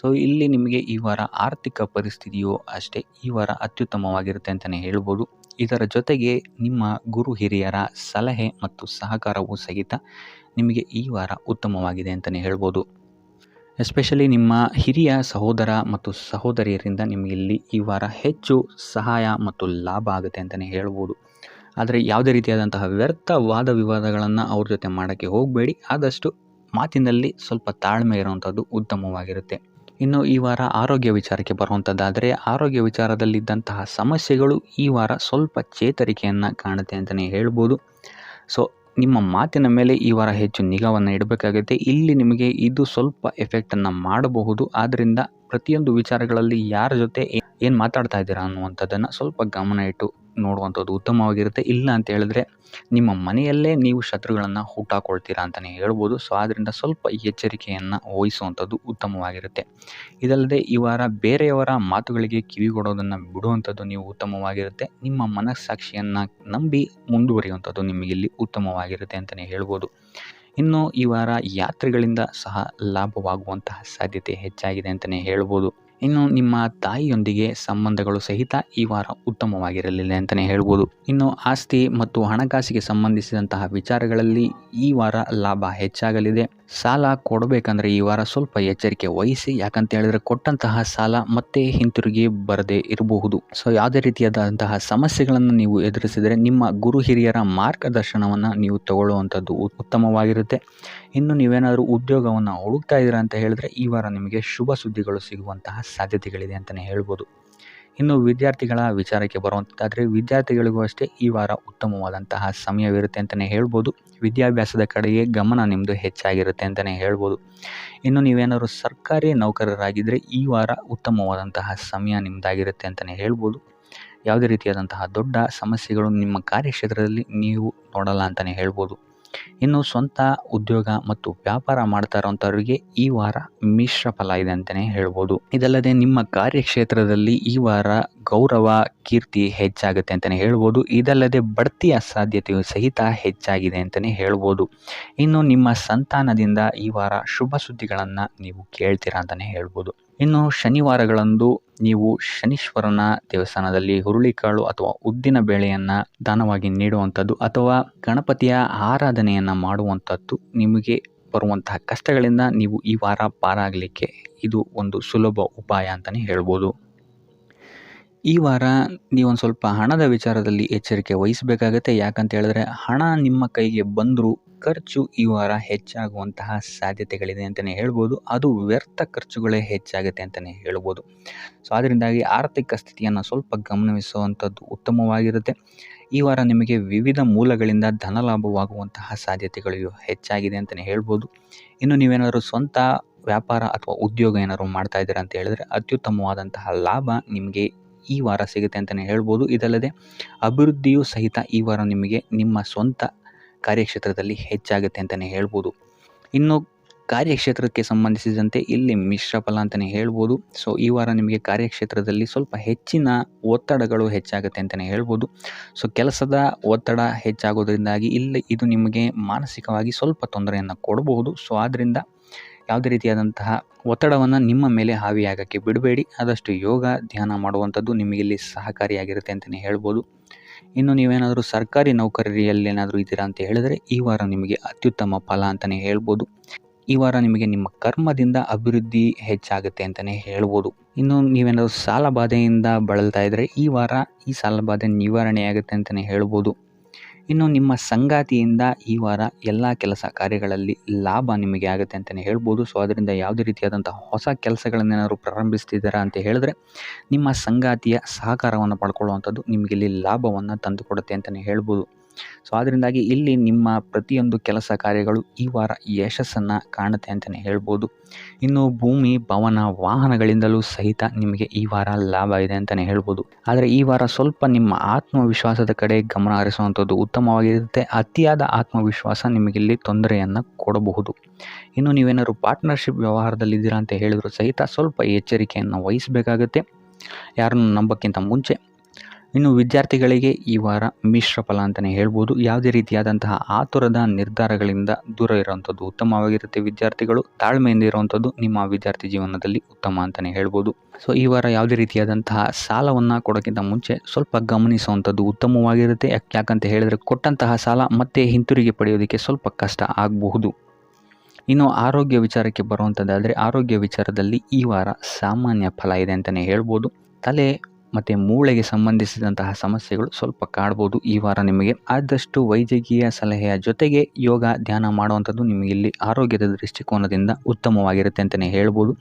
ಸೊ ಇಲ್ಲಿ ನಿಮಗೆ ಈ ವಾರ ಆರ್ಥಿಕ ಪರಿಸ್ಥಿತಿಯು ಅಷ್ಟೇ ಈ ವಾರ ಅತ್ಯುತ್ತಮವಾಗಿರುತ್ತೆ ಅಂತಲೇ ಹೇಳ್ಬೋದು. ಇದರ ಜೊತೆಗೆ ನಿಮ್ಮ ಗುರು ಹಿರಿಯರ ಸಲಹೆ ಮತ್ತು ಸಹಕಾರವೂ ಸಹಿತ ನಿಮಗೆ ಈ ವಾರ ಉತ್ತಮವಾಗಿದೆ ಅಂತಲೇ ಹೇಳ್ಬೋದು. ಎಸ್ಪೆಷಲಿ ನಿಮ್ಮ ಹಿರಿಯ ಸಹೋದರ ಮತ್ತು ಸಹೋದರಿಯರಿಂದ ನಿಮಗಿಲ್ಲಿ ಈ ವಾರ ಹೆಚ್ಚು ಸಹಾಯ ಮತ್ತು ಲಾಭ ಆಗುತ್ತೆ ಅಂತಲೇ ಹೇಳ್ಬೋದು. ಆದರೆ ಯಾವುದೇ ರೀತಿಯಾದಂತಹ ವ್ಯರ್ಥ ವಾದ ವಿವಾದಗಳನ್ನು ಅವ್ರ ಜೊತೆ ಮಾಡೋಕ್ಕೆ ಹೋಗಬೇಡಿ. ಆದಷ್ಟು ಮಾತಿನಲ್ಲಿ ಸ್ವಲ್ಪ ತಾಳ್ಮೆ ಇರುವಂಥದ್ದು ಉತ್ತಮವಾಗಿರುತ್ತೆ. ಇನ್ನು ಈ ವಾರ ಆರೋಗ್ಯ ವಿಚಾರಕ್ಕೆ ಬರುವಂಥದ್ದಾದರೆ ಆರೋಗ್ಯ ವಿಚಾರದಲ್ಲಿದ್ದಂತಹ ಸಮಸ್ಯೆಗಳು ಈ ವಾರ ಸ್ವಲ್ಪ ಚೇತರಿಕೆಯನ್ನು ಕಾಣುತ್ತೆ ಅಂತಲೇ ಹೇಳ್ಬೋದು. ಸೊ ನಿಮ್ಮ ಮಾತಿನ ಮೇಲೆ ಈ ವಾರ ಹೆಚ್ಚು ನಿಗಾವನ್ನು ಇಡಬೇಕಾಗುತ್ತೆ. ಇಲ್ಲಿ ನಿಮಗೆ ಇದು ಸ್ವಲ್ಪ ಎಫೆಕ್ಟನ್ನು ಮಾಡಬಹುದು. ಆದ್ದರಿಂದ ಪ್ರತಿಯೊಂದು ವಿಚಾರಗಳಲ್ಲಿ ಯಾರ ಜೊತೆ ಏನು ಮಾತಾಡ್ತಾ ಇದ್ದೀರಾ ಅನ್ನುವಂಥದ್ದನ್ನು ಸ್ವಲ್ಪ ಗಮನ ಇಟ್ಟು ನೋಡುವಂಥದ್ದು ಉತ್ತಮವಾಗಿರುತ್ತೆ. ಇಲ್ಲ ಅಂತ ಹೇಳಿದ್ರೆ ನಿಮ್ಮ ಮನೆಯಲ್ಲೇ ನೀವು ಶತ್ರುಗಳನ್ನು ಹುಟ್ಟಾಕೊಳ್ತೀರಾ ಅಂತಲೇ ಹೇಳ್ಬೋದು. ಸೊ ಆದ್ದರಿಂದ ಸ್ವಲ್ಪ ಎಚ್ಚರಿಕೆಯನ್ನು ವಹಿಸುವಂಥದ್ದು ಉತ್ತಮವಾಗಿರುತ್ತೆ. ಇದಲ್ಲದೆ ಈ ವಾರ ಬೇರೆಯವರ ಮಾತುಗಳಿಗೆ ಕಿವಿಗೊಡೋದನ್ನು ಬಿಡುವಂಥದ್ದು ನೀವು ಉತ್ತಮವಾಗಿರುತ್ತೆ. ನಿಮ್ಮ ಮನಸ್ಸಾಕ್ಷಿಯನ್ನು ನಂಬಿ ಮುಂದುವರಿಯುವಂಥದ್ದು ನಿಮಗಿಲ್ಲಿ ಉತ್ತಮವಾಗಿರುತ್ತೆ ಅಂತಲೇ ಹೇಳ್ಬೋದು. ಇನ್ನು ಈ ವಾರ ಯಾತ್ರೆಗಳಿಂದ ಸಹ ಲಾಭವಾಗುವಂತಹ ಸಾಧ್ಯತೆ ಹೆಚ್ಚಾಗಿದೆ ಅಂತಲೇ ಹೇಳ್ಬೋದು. ಇನ್ನು ನಿಮ್ಮ ತಾಯಿಯೊಂದಿಗೆ ಸಂಬಂಧಗಳು ಸಹಿತ ಈ ವಾರ ಉತ್ತಮವಾಗಿರಲಿಲ್ಲ ಅಂತಲೇ ಹೇಳ್ಬೋದು. ಇನ್ನು ಆಸ್ತಿ ಮತ್ತು ಹಣಕಾಸಿಗೆ ಸಂಬಂಧಿಸಿದಂತಹ ವಿಚಾರಗಳಲ್ಲಿ ಈ ವಾರ ಲಾಭ ಹೆಚ್ಚಾಗಲಿದೆ. ಸಾಲ ಕೊಡಬೇಕಂದ್ರೆ ಈ ವಾರ ಸ್ವಲ್ಪ ಎಚ್ಚರಿಕೆ ವಹಿಸಿ. ಯಾಕಂತ ಹೇಳಿದ್ರೆ ಕೊಟ್ಟಂತಹ ಸಾಲ ಮತ್ತೆ ಹಿಂತಿರುಗಿ ಬರದೇ ಇರಬಹುದು. ಸೊ ಯಾವುದೇ ರೀತಿಯಾದಂತಹ ಸಮಸ್ಯೆಗಳನ್ನು ನೀವು ಎದುರಿಸಿದರೆ ನಿಮ್ಮ ಗುರು ಹಿರಿಯರ ಮಾರ್ಗದರ್ಶನವನ್ನು ನೀವು ತಗೊಳ್ಳುವಂಥದ್ದು ಉತ್ತಮವಾಗಿರುತ್ತೆ. ಇನ್ನು ನೀವೇನಾದರೂ ಉದ್ಯೋಗವನ್ನು ಹುಡುಕ್ತಾ ಇದ್ದೀರಾ ಅಂತ ಹೇಳಿದ್ರೆ ಈ ವಾರ ನಿಮಗೆ ಶುಭ ಸುದ್ದಿಗಳು ಸಿಗುವಂತಹ ಸಾಧ್ಯತೆಗಳಿದೆ ಅಂತಲೇ ಹೇಳ್ಬೋದು. ಇನ್ನು ವಿದ್ಯಾರ್ಥಿಗಳ ವಿಚಾರಕ್ಕೆ ಬರುವಂಥದ್ದಾದರೆ ವಿದ್ಯಾರ್ಥಿಗಳಿಗೂ ಅಷ್ಟೇ ಈ ವಾರ ಉತ್ತಮವಾದಂತಹ ಸಮಯವಿರುತ್ತೆ ಅಂತಲೇ ಹೇಳ್ಬೋದು. ವಿದ್ಯಾಭ್ಯಾಸದ ಕಡೆಗೆ ಗಮನ ನಿಮ್ಮದು ಹೆಚ್ಚಾಗಿರುತ್ತೆ ಅಂತಲೇ ಹೇಳ್ಬೋದು. ಇನ್ನು ನೀವೇನಾದರೂ ಸರ್ಕಾರಿ ನೌಕರರಾಗಿದ್ದರೆ ಈ ವಾರ ಉತ್ತಮವಾದಂತಹ ಸಮಯ ನಿಮ್ಮದಾಗಿರುತ್ತೆ ಅಂತಲೇ ಹೇಳ್ಬೋದು. ಯಾವುದೇ ರೀತಿಯಾದಂತಹ ದೊಡ್ಡ ಸಮಸ್ಯೆಗಳು ನಿಮ್ಮ ಕಾರ್ಯಕ್ಷೇತ್ರದಲ್ಲಿ ನೀವು ನೋಡಲ್ಲ ಅಂತಲೇ ಹೇಳ್ಬೋದು. ಇನ್ನು ಸ್ವಂತ ಉದ್ಯೋಗ ಮತ್ತು ವ್ಯಾಪಾರ ಮಾಡ್ತಾ ಇರೋಂಥವ್ರಿಗೆ ಈ ವಾರ ಮಿಶ್ರ ಫಲ ಇದೆ ಅಂತಲೇ ಹೇಳ್ಬೋದು. ಇದಲ್ಲದೆ ನಿಮ್ಮ ಕಾರ್ಯಕ್ಷೇತ್ರದಲ್ಲಿ ಈ ವಾರ ಗೌರವ ಕೀರ್ತಿ ಹೆಚ್ಚಾಗುತ್ತೆ ಅಂತಲೇ ಹೇಳ್ಬೋದು. ಇದಲ್ಲದೆ ಬಡ್ತಿಯ ಸಾಧ್ಯತೆಯು ಸಹಿತ ಹೆಚ್ಚಾಗಿದೆ ಅಂತಲೇ ಹೇಳ್ಬೋದು. ಇನ್ನು ನಿಮ್ಮ ಸಂತಾನದಿಂದ ಈ ವಾರ ಶುಭ ಸುದ್ದಿಗಳನ್ನು ನೀವು ಕೇಳ್ತೀರಾ ಅಂತಲೇ ಹೇಳ್ಬೋದು. ಇನ್ನು ಶನಿವಾರಗಳಂದು ನೀವು ಶನೀಶ್ವರನ ದೇವಸ್ಥಾನದಲ್ಲಿ ಹುರುಳಿಕಾಳು ಅಥವಾ ಉದ್ದಿನ ಬೇಳೆಯನ್ನು ದಾನವಾಗಿ ನೀಡುವಂಥದ್ದು ಅಥವಾ ಗಣಪತಿಯ ಆರಾಧನೆಯನ್ನು ಮಾಡುವಂಥದ್ದು ನಿಮಗೆ ಬರುವಂತಹ ಕಷ್ಟಗಳಿಂದ ನೀವು ಈ ವಾರ ಪಾರಾಗಲಿಕ್ಕೆ ಇದು ಒಂದು ಸುಲಭ ಉಪಾಯ ಅಂತಲೇ ಹೇಳ್ಬೋದು. ಈ ವಾರ ನೀವೊಂದು ಸ್ವಲ್ಪ ಹಣದ ವಿಚಾರದಲ್ಲಿ ಎಚ್ಚರಿಕೆ ವಹಿಸಬೇಕಾಗತ್ತೆ. ಯಾಕಂತ ಹೇಳಿದ್ರೆ ಹಣ ನಿಮ್ಮ ಕೈಗೆ ಬಂದರೂ ಖರ್ಚು ಈ ವಾರ ಹೆಚ್ಚಾಗುವಂತಹ ಸಾಧ್ಯತೆಗಳಿದೆ ಅಂತಲೇ ಹೇಳ್ಬೋದು. ಅದು ವ್ಯರ್ಥ ಖರ್ಚುಗಳೇ ಹೆಚ್ಚಾಗುತ್ತೆ ಅಂತಲೇ ಹೇಳ್ಬೋದು. ಸೊ ಅದರಿಂದಾಗಿ ಆರ್ಥಿಕ ಸ್ಥಿತಿಯನ್ನು ಸ್ವಲ್ಪ ಗಮನಿಸುವಂಥದ್ದು ಉತ್ತಮವಾಗಿರುತ್ತೆ. ಈ ವಾರ ನಿಮಗೆ ವಿವಿಧ ಮೂಲಗಳಿಂದ ಧನ ಲಾಭವಾಗುವಂತಹ ಸಾಧ್ಯತೆಗಳು ಹೆಚ್ಚಾಗಿದೆ ಅಂತಲೇ ಹೇಳ್ಬೋದು. ಇನ್ನು ನೀವೇನಾದರೂ ಸ್ವಂತ ವ್ಯಾಪಾರ ಅಥವಾ ಉದ್ಯೋಗ ಏನಾದರೂ ಮಾಡ್ತಾ ಇದ್ದೀರಾ ಅಂತ ಹೇಳಿದ್ರೆ ಅತ್ಯುತ್ತಮವಾದಂತಹ ಲಾಭ ನಿಮಗೆ ಈ ವಾರ ಸಿಗುತ್ತೆ ಅಂತಲೇ ಹೇಳ್ಬೋದು. ಇದಲ್ಲದೆ ಅಭಿವೃದ್ಧಿಯೂ ಸಹಿತ ಈ ವಾರ ನಿಮಗೆ ನಿಮ್ಮ ಸ್ವಂತ ಕಾರ್ಯಕ್ಷೇತ್ರದಲ್ಲಿ ಹೆಚ್ಚಾಗುತ್ತೆ ಅಂತಲೇ ಹೇಳ್ಬೋದು. ಇನ್ನು ಕಾರ್ಯಕ್ಷೇತ್ರಕ್ಕೆ ಸಂಬಂಧಿಸಿದಂತೆ ಇಲ್ಲಿ ಮಿಶ್ರ ಫಲ ಅಂತಲೇ ಹೇಳ್ಬೋದು. ಸೊ ಈ ವಾರ ನಿಮಗೆ ಕಾರ್ಯಕ್ಷೇತ್ರದಲ್ಲಿ ಸ್ವಲ್ಪ ಹೆಚ್ಚಿನ ಒತ್ತಡಗಳು ಹೆಚ್ಚಾಗುತ್ತೆ ಅಂತಲೇ ಹೇಳ್ಬೋದು. ಸೊ ಕೆಲಸದ ಒತ್ತಡ ಹೆಚ್ಚಾಗೋದ್ರಿಂದಾಗಿ ಇಲ್ಲಿ ಇದು ನಿಮಗೆ ಮಾನಸಿಕವಾಗಿ ಸ್ವಲ್ಪ ತೊಂದರೆಯನ್ನು ಕೊಡಬಹುದು. ಸೊ ಆದ್ದರಿಂದ ಯಾವುದೇ ರೀತಿಯಾದಂತಹ ಒತ್ತಡವನ್ನು ನಿಮ್ಮ ಮೇಲೆ ಹಾವಿಯಾಗಕ್ಕೆ ಬಿಡಬೇಡಿ. ಆದಷ್ಟು ಯೋಗ ಧ್ಯಾನ ಮಾಡುವಂಥದ್ದು ನಿಮಗಿಲ್ಲಿ ಸಹಕಾರಿಯಾಗಿರುತ್ತೆ ಅಂತಲೇ ಹೇಳ್ಬೋದು. ಇನ್ನು ನೀವೇನಾದರೂ ಸರ್ಕಾರಿ ನೌಕರಿಯಲ್ಲಿ ಏನಾದರೂ ಇದ್ದೀರಾ ಅಂತ ಹೇಳಿದರೆ ಈ ವಾರ ನಿಮಗೆ ಅತ್ಯುತ್ತಮ ಫಲ ಅಂತಲೇ ಹೇಳ್ಬೋದು. ಈ ವಾರ ನಿಮಗೆ ನಿಮ್ಮ ಕರ್ಮದಿಂದ ಅಭಿವೃದ್ಧಿ ಹೆಚ್ಚಾಗುತ್ತೆ ಅಂತಲೇ ಹೇಳ್ಬೋದು. ಇನ್ನು ನೀವೇನಾದರೂ ಸಾಲ ಬಾಧೆಯಿಂದ ಬಳಲ್ತಾ ಇದ್ದರೆ ಈ ವಾರ ಈ ಸಾಲ ಬಾಧೆ ನಿವಾರಣೆಯಾಗುತ್ತೆ ಅಂತಲೇ ಹೇಳ್ಬೋದು. ಇನ್ನು ನಿಮ್ಮ ಸಂಗಾತಿಯಿಂದ ಈ ವಾರ ಎಲ್ಲ ಕೆಲಸ ಕಾರ್ಯಗಳಲ್ಲಿ ಲಾಭ ನಿಮಗೆ ಆಗುತ್ತೆ ಅಂತಲೇ ಹೇಳ್ಬೋದು. ಸೊ ಅದರಿಂದ ಯಾವುದೇ ರೀತಿಯಾದಂಥ ಹೊಸ ಕೆಲಸಗಳನ್ನೇನಾದ್ರು ಪ್ರಾರಂಭಿಸ್ತಿದ್ದೀರಾ ಅಂತ ಹೇಳಿದ್ರೆ ನಿಮ್ಮ ಸಂಗಾತಿಯ ಸಹಕಾರವನ್ನು ಪಡ್ಕೊಳ್ಳುವಂಥದ್ದು ನಿಮಗಿಲ್ಲಿ ಲಾಭವನ್ನು ತಂದುಕೊಡುತ್ತೆ ಅಂತಲೇ ಹೇಳ್ಬೋದು. ಸೊ ಅದರಿಂದಾಗಿ ಇಲ್ಲಿ ನಿಮ್ಮ ಪ್ರತಿಯೊಂದು ಕೆಲಸ ಕಾರ್ಯಗಳು ಈ ವಾರ ಯಶಸ್ಸನ್ನು ಕಾಣುತ್ತೆ ಅಂತಲೇ ಹೇಳ್ಬೋದು. ಇನ್ನು ಭೂಮಿ ಭವನ ವಾಹನಗಳಿಂದಲೂ ಸಹಿತ ನಿಮಗೆ ಈ ವಾರ ಲಾಭ ಇದೆ ಅಂತಲೇ ಹೇಳ್ಬೋದು. ಆದರೆ ಈ ವಾರ ಸ್ವಲ್ಪ ನಿಮ್ಮ ಆತ್ಮವಿಶ್ವಾಸದ ಕಡೆ ಗಮನ ಹರಿಸುವಂಥದ್ದು ಉತ್ತಮವಾಗಿರುತ್ತೆ. ಅತಿಯಾದ ಆತ್ಮವಿಶ್ವಾಸ ನಿಮಗಿಲ್ಲಿ ತೊಂದರೆಯನ್ನು ಕೊಡಬಹುದು. ಇನ್ನು ನೀವೇನಾದ್ರು ಪಾರ್ಟ್ನರ್ಶಿಪ್ ವ್ಯವಹಾರದಲ್ಲಿದ್ದೀರಾ ಅಂತ ಹೇಳಿದ್ರು ಸಹಿತ ಸ್ವಲ್ಪ ಎಚ್ಚರಿಕೆಯನ್ನು ವಹಿಸಬೇಕಾಗುತ್ತೆ ಯಾರನ್ನು ನಂಬೋಕ್ಕಿಂತ ಮುಂಚೆ. ಇನ್ನು ವಿದ್ಯಾರ್ಥಿಗಳಿಗೆ ಈ ವಾರ ಮಿಶ್ರ ಫಲ ಅಂತಲೇ ಹೇಳ್ಬೋದು. ಯಾವುದೇ ರೀತಿಯಾದಂತಹ ಆತುರದ ನಿರ್ಧಾರಗಳಿಂದ ದೂರ ಇರುವಂಥದ್ದು ಉತ್ತಮವಾಗಿರುತ್ತೆ. ವಿದ್ಯಾರ್ಥಿಗಳು ತಾಳ್ಮೆಯಿಂದ ಇರುವಂಥದ್ದು ನಿಮ್ಮ ವಿದ್ಯಾರ್ಥಿ ಜೀವನದಲ್ಲಿ ಉತ್ತಮ ಅಂತಲೇ ಹೇಳ್ಬೋದು. ಸೊ ಈ ವಾರ ಯಾವುದೇ ರೀತಿಯಾದಂತಹ ಸಾಲವನ್ನು ಕೊಡೋಕ್ಕಿಂತ ಮುಂಚೆ ಸ್ವಲ್ಪ ಗಮನಿಸುವಂಥದ್ದು ಉತ್ತಮವಾಗಿರುತ್ತೆ. ಯಾಕಂತ ಹೇಳಿದರೆ ಕೊಟ್ಟಂತಹ ಸಾಲ ಮತ್ತೆ ಹಿಂತಿರುಗಿ ಪಡೆಯೋದಕ್ಕೆ ಸ್ವಲ್ಪ ಕಷ್ಟ ಆಗಬಹುದು. ಇನ್ನು ಆರೋಗ್ಯ ವಿಚಾರಕ್ಕೆ ಬರುವಂಥದ್ದಾದರೆ ಆರೋಗ್ಯ ವಿಚಾರದಲ್ಲಿ ಈ ವಾರ ಸಾಮಾನ್ಯ ಫಲ ಇದೆ ಅಂತಲೇ ಹೇಳ್ಬೋದು. ತಲೆ ಮತ್ತು ಮೂಳೆಗೆ ಸಂಬಂಧಿಸಿದಂತಹ ಸಮಸ್ಯೆಗಳು ಸ್ವಲ್ಪ ಕಾಡ್ಬೋದು ಈ ವಾರ ನಿಮಗೆ. ಆದಷ್ಟು ವೈದ್ಯಕೀಯ ಸಲಹೆಯ ಜೊತೆಗೆ ಯೋಗ ಧ್ಯಾನ ಮಾಡುವಂಥದ್ದು ನಿಮಗೆ ಇಲ್ಲಿ ಆರೋಗ್ಯದ ದೃಷ್ಟಿಕೋನದಿಂದ ಉತ್ತಮವಾಗಿರುತ್ತೆ ಅಂತಲೇ ಹೇಳ್ಬೋದು.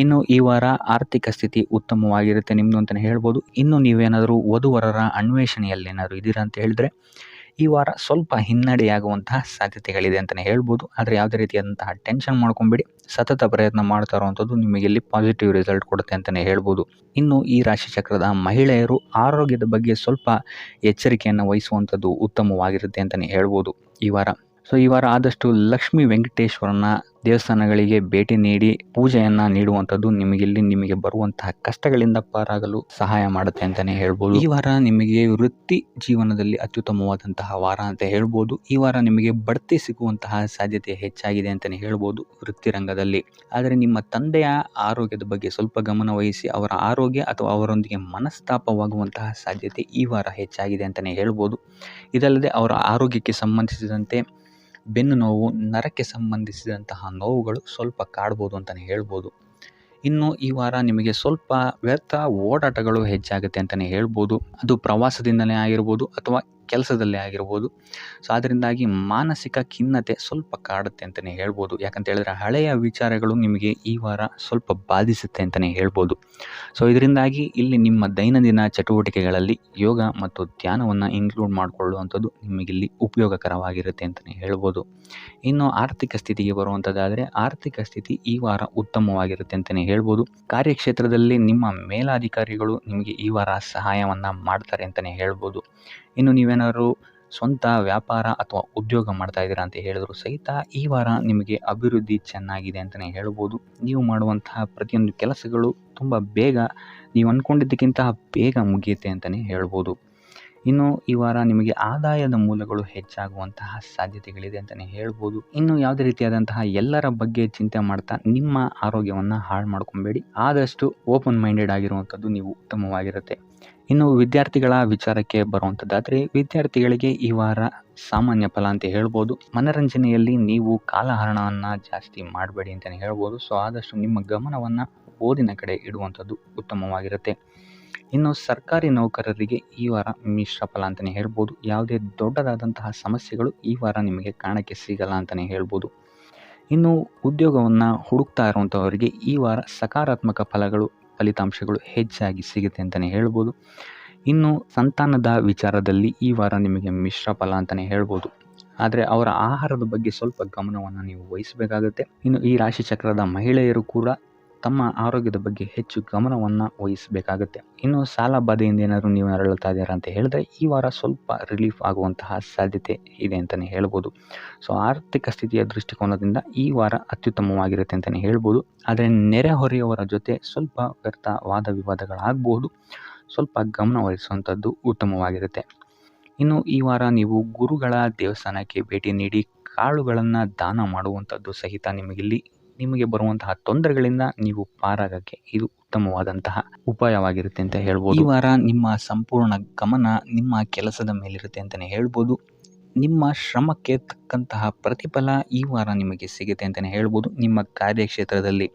ಇನ್ನು ಈ ವಾರ ಆರ್ಥಿಕ ಸ್ಥಿತಿ ಉತ್ತಮವಾಗಿರುತ್ತೆ ನಿಮ್ಮದು ಅಂತಲೇ ಹೇಳ್ಬೋದು. ಇನ್ನು ನೀವೇನಾದರೂ ವಧುವರರ ಅನ್ವೇಷಣೆಯಲ್ಲಿ ಏನಾದರೂ ಇದ್ದೀರಾ ಅಂತ ಹೇಳಿದ್ರೆ ಈ ವಾರ ಸ್ವಲ್ಪ ಹಿನ್ನಡೆಯಾಗುವಂತಹ ಸಾಧ್ಯತೆಗಳಿದೆ ಅಂತಲೇ ಹೇಳ್ಬೋದು. ಆದರೆ ಯಾವುದೇ ರೀತಿಯಾದಂತಹ ಟೆನ್ಷನ್ ಮಾಡ್ಕೊಂಬೇಡಿ. ಸತತ ಪ್ರಯತ್ನ ಮಾಡ್ತಾ ಇರುವಂಥದ್ದು ನಿಮಗೆ ಇಲ್ಲಿ ಪಾಸಿಟಿವ್ ರಿಸಲ್ಟ್ ಕೊಡುತ್ತೆ ಅಂತಲೇ ಹೇಳ್ಬೋದು. ಇನ್ನು ಈ ರಾಶಿ ಚಕ್ರದ ಮಹಿಳೆಯರು ಆರೋಗ್ಯದ ಬಗ್ಗೆ ಸ್ವಲ್ಪ ಎಚ್ಚರಿಕೆಯನ್ನು ವಹಿಸುವಂಥದ್ದು ಉತ್ತಮವಾಗಿರುತ್ತೆ ಅಂತಲೇ ಹೇಳ್ಬೋದು ಈ ವಾರ. ಸೊ ಈ ವಾರ ಆದಷ್ಟು ಲಕ್ಷ್ಮೀ ವೆಂಕಟೇಶ್ವರನ ದೇವಸ್ಥಾನಗಳಿಗೆ ಭೇಟಿ ನೀಡಿ ಪೂಜೆಯನ್ನು ನೀಡುವಂಥದ್ದು ನಿಮಗೆ ಬರುವಂತಹ ಕಷ್ಟಗಳಿಂದ ಪಾರಾಗಲು ಸಹಾಯ ಮಾಡುತ್ತೆ ಅಂತಲೇ ಹೇಳ್ಬೋದು. ಈ ವಾರ ನಿಮಗೆ ವೃತ್ತಿ ಜೀವನದಲ್ಲಿ ಅತ್ಯುತ್ತಮವಾದಂತಹ ವಾರ ಅಂತ ಹೇಳ್ಬೋದು. ಈ ವಾರ ನಿಮಗೆ ಬಡ್ತಿ ಸಿಗುವಂತಹ ಸಾಧ್ಯತೆ ಹೆಚ್ಚಾಗಿದೆ ಅಂತಲೇ ಹೇಳ್ಬೋದು ವೃತ್ತಿ ರಂಗದಲ್ಲಿ. ಆದರೆ ನಿಮ್ಮ ತಂದೆಯ ಆರೋಗ್ಯದ ಬಗ್ಗೆ ಸ್ವಲ್ಪ ಗಮನ ವಹಿಸಿ ಅವರ ಆರೋಗ್ಯ ಅಥವಾ ಅವರೊಂದಿಗೆ ಮನಸ್ತಾಪವಾಗುವಂತಹ ಸಾಧ್ಯತೆ ಈ ವಾರ ಹೆಚ್ಚಾಗಿದೆ ಅಂತಲೇ ಹೇಳ್ಬೋದು. ಇದಲ್ಲದೆ ಅವರ ಆರೋಗ್ಯಕ್ಕೆ ಸಂಬಂಧಿಸಿದಂತೆ ಬೆನ್ನು ನೋವು, ನರಕ್ಕೆ ಸಂಬಂಧಿಸಿದಂತಹ ನೋವುಗಳು ಸ್ವಲ್ಪ ಕಾಡ್ಬೋದು ಅಂತಲೇ ಹೇಳ್ಬೋದು. ಇನ್ನು ಈ ವಾರ ನಿಮಗೆ ಸ್ವಲ್ಪ ವ್ಯರ್ಥ ಓಡಾಟಗಳು ಹೆಚ್ಚಾಗುತ್ತೆ ಅಂತಲೇ ಹೇಳ್ಬೋದು. ಅದು ಪ್ರವಾಸದಿಂದಲೇ ಆಗಿರ್ಬೋದು ಅಥವಾ ಕೆಲಸದಲ್ಲೇ ಆಗಿರ್ಬೋದು. ಸೊ ಅದರಿಂದಾಗಿ ಮಾನಸಿಕ ಖಿನ್ನತೆ ಸ್ವಲ್ಪ ಕಾಡುತ್ತೆ ಅಂತಲೇ ಹೇಳ್ಬೋದು. ಯಾಕಂತ ಹೇಳಿದ್ರೆ ಹಳೆಯ ವಿಚಾರಗಳು ನಿಮಗೆ ಈ ವಾರ ಸ್ವಲ್ಪ ಬಾಧಿಸುತ್ತೆ ಅಂತಲೇ ಹೇಳ್ಬೋದು. ಸೊ ಇದರಿಂದಾಗಿ ಇಲ್ಲಿ ನಿಮ್ಮ ದೈನಂದಿನ ಚಟುವಟಿಕೆಗಳಲ್ಲಿ ಯೋಗ ಮತ್ತು ಧ್ಯಾನವನ್ನು ಇನ್ಕ್ಲೂಡ್ ಮಾಡಿಕೊಳ್ಳುವಂಥದ್ದು ನಿಮಗಿಲ್ಲಿ ಉಪಯೋಗಕರವಾಗಿರುತ್ತೆ ಅಂತಲೇ ಹೇಳ್ಬೋದು. ಇನ್ನು ಆರ್ಥಿಕ ಸ್ಥಿತಿಗೆ ಬರುವಂಥದ್ದಾದರೆ ಆರ್ಥಿಕ ಸ್ಥಿತಿ ಈ ವಾರ ಉತ್ತಮವಾಗಿರುತ್ತೆ ಅಂತಲೇ ಹೇಳ್ಬೋದು. ಕಾರ್ಯಕ್ಷೇತ್ರದಲ್ಲಿ ನಿಮ್ಮ ಮೇಲಾಧಿಕಾರಿಗಳು ನಿಮಗೆ ಈ ವಾರ ಸಹಾಯವನ್ನು ಮಾಡ್ತಾರೆ ಅಂತಲೇ ಹೇಳ್ಬೋದು. ಇನ್ನು ನೀವೇನಾದ್ರು ಸ್ವಂತ ವ್ಯಾಪಾರ ಅಥವಾ ಉದ್ಯೋಗ ಮಾಡ್ತಾ ಇದ್ದೀರಾ ಅಂತ ಹೇಳಿದ್ರು ಸಹಿತ ಈ ವಾರ ನಿಮಗೆ ಅಭಿವೃದ್ಧಿ ಚೆನ್ನಾಗಿದೆ ಅಂತಲೇ ಹೇಳ್ಬೋದು. ನೀವು ಮಾಡುವಂತಹ ಪ್ರತಿಯೊಂದು ಕೆಲಸಗಳು ತುಂಬ ಬೇಗ ನೀವು ಅಂದ್ಕೊಂಡಿದ್ದಕ್ಕಿಂತ ಬೇಗ ಮುಗಿಯುತ್ತೆ ಅಂತಲೇ ಹೇಳ್ಬೋದು. ಇನ್ನು ಈ ವಾರ ನಿಮಗೆ ಆದಾಯದ ಮೂಲಗಳು ಹೆಚ್ಚಾಗುವಂತಹ ಸಾಧ್ಯತೆಗಳಿದೆ ಅಂತಲೇ ಹೇಳ್ಬೋದು. ಇನ್ನು ಯಾವುದೇ ರೀತಿಯಾದಂತಹ ಎಲ್ಲರ ಬಗ್ಗೆ ಚಿಂತೆ ಮಾಡ್ತಾ ನಿಮ್ಮ ಆರೋಗ್ಯವನ್ನು ಹಾಳು ಮಾಡ್ಕೊಬೇಡಿ. ಆದಷ್ಟು ಓಪನ್ ಮೈಂಡೆಡ್ ಆಗಿರುವಂಥದ್ದು ನೀವು ಉತ್ತಮವಾಗಿರುತ್ತೆ. ಇನ್ನು ವಿದ್ಯಾರ್ಥಿಗಳ ವಿಚಾರಕ್ಕೆ ಬರುವಂಥದ್ದಾದರೆ ವಿದ್ಯಾರ್ಥಿಗಳಿಗೆ ಈ ವಾರ ಸಾಮಾನ್ಯ ಫಲ ಅಂತ ಹೇಳ್ಬೋದು. ಮನರಂಜನೆಯಲ್ಲಿ ನೀವು ಕಾಲಹರಣವನ್ನು ಜಾಸ್ತಿ ಮಾಡಬೇಡಿ ಅಂತಲೇ ಹೇಳ್ಬೋದು. ಸೊ ಆದಷ್ಟು ನಿಮ್ಮ ಗಮನವನ್ನು ಓದಿನ ಕಡೆ ಇಡುವಂಥದ್ದು ಉತ್ತಮವಾಗಿರುತ್ತೆ. ಇನ್ನು ಸರ್ಕಾರಿ ನೌಕರರಿಗೆ ಈ ವಾರ ಮಿಶ್ರ ಫಲ ಅಂತಲೇ ಹೇಳ್ಬೋದು. ಯಾವುದೇ ದೊಡ್ಡದಾದಂತಹ ಸಮಸ್ಯೆಗಳು ಈ ವಾರ ನಿಮಗೆ ಕಾಣಕ್ಕೆ ಸಿಗಲ್ಲ ಅಂತಲೇ ಹೇಳ್ಬೋದು. ಇನ್ನು ಉದ್ಯೋಗವನ್ನು ಹುಡುಕ್ತಾ ಇರುವಂಥವರಿಗೆ ಈ ವಾರ ಸಕಾರಾತ್ಮಕ ಫಲಿತಾಂಶಗಳು ಹೆಚ್ಚಾಗಿ ಸಿಗುತ್ತೆ ಅಂತಲೇ ಹೇಳ್ಬೋದು. ಇನ್ನು ಸಂತಾನದ ವಿಚಾರದಲ್ಲಿ ಈ ವಾರ ನಿಮಗೆ ಮಿಶ್ರ ಫಲ ಅಂತಲೇ ಹೇಳ್ಬೋದು. ಆದರೆ ಅವರ ಆಹಾರದ ಬಗ್ಗೆ ಸ್ವಲ್ಪ ಗಮನವನ್ನು ನೀವು ವಹಿಸಬೇಕಾಗುತ್ತೆ. ಇನ್ನು ಈ ರಾಶಿ ಚಕ್ರದ ಮಹಿಳೆಯರು ಕೂಡ ತಮ್ಮ ಆರೋಗ್ಯದ ಬಗ್ಗೆ ಹೆಚ್ಚು ಗಮನವನ್ನು ವಹಿಸಬೇಕಾಗುತ್ತೆ. ಇನ್ನು ಸಾಲ ಬಾಧೆಯಿಂದ ಏನಾದರೂ ನೀವು ನರಳುತ್ತಾ ಇದ್ದೀರಾ ಅಂತ ಹೇಳಿದ್ರೆ ಈ ವಾರ ಸ್ವಲ್ಪ ರಿಲೀಫ್ ಆಗುವಂತಹ ಸಾಧ್ಯತೆ ಇದೆ ಅಂತಲೇ ಹೇಳ್ಬೋದು. ಸೊ ಆರ್ಥಿಕ ಸ್ಥಿತಿಯ ದೃಷ್ಟಿಕೋನದಿಂದ ಈ ವಾರ ಅತ್ಯುತ್ತಮವಾಗಿರುತ್ತೆ ಅಂತಲೇ ಹೇಳ್ಬೋದು. ಆದರೆ ನೆರೆಹೊರೆಯವರ ಜೊತೆ ಸ್ವಲ್ಪ ವ್ಯರ್ಥ ವಾದ ವಿವಾದಗಳಾಗಬಹುದು. ಸ್ವಲ್ಪ ಗಮನ ವಹಿಸುವಂಥದ್ದು ಉತ್ತಮವಾಗಿರುತ್ತೆ. ಇನ್ನು ಈ ವಾರ ನೀವು ಗುರುಗಳ ದೇವಸ್ಥಾನಕ್ಕೆ ಭೇಟಿ ನೀಡಿ ಕಾಳುಗಳನ್ನು ದಾನ ಮಾಡುವಂಥದ್ದು ಸಹಿತ ನಿಮಗೆ ಬರುವಂತಹ ತೊಂದರೆಗಳಿಂದ ನೀವು ಪಾರಾಗಕ್ಕೆ ಇದು ಉತ್ತಮವಾದಂತಹ ಉಪಾಯವಾಗಿರುತ್ತೆ ಅಂತ ಹೇಳ್ಬೋದು. ಈ ವಾರ ನಿಮ್ಮ ಸಂಪೂರ್ಣ ಗಮನ ನಿಮ್ಮ ಕೆಲಸದ ಮೇಲಿರುತ್ತೆ ಅಂತಲೇ ಹೇಳ್ಬೋದು. ನಿಮ್ಮ ಶ್ರಮಕ್ಕೆ ತಕ್ಕಂತಹ ಪ್ರತಿಫಲ ಈ ವಾರ ನಿಮಗೆ ಸಿಗುತ್ತೆ ಅಂತಲೇ ಹೇಳ್ಬೋದು ನಿಮ್ಮ ಕಾರ್ಯಕ್ಷೇತ್ರದಲ್ಲಿ.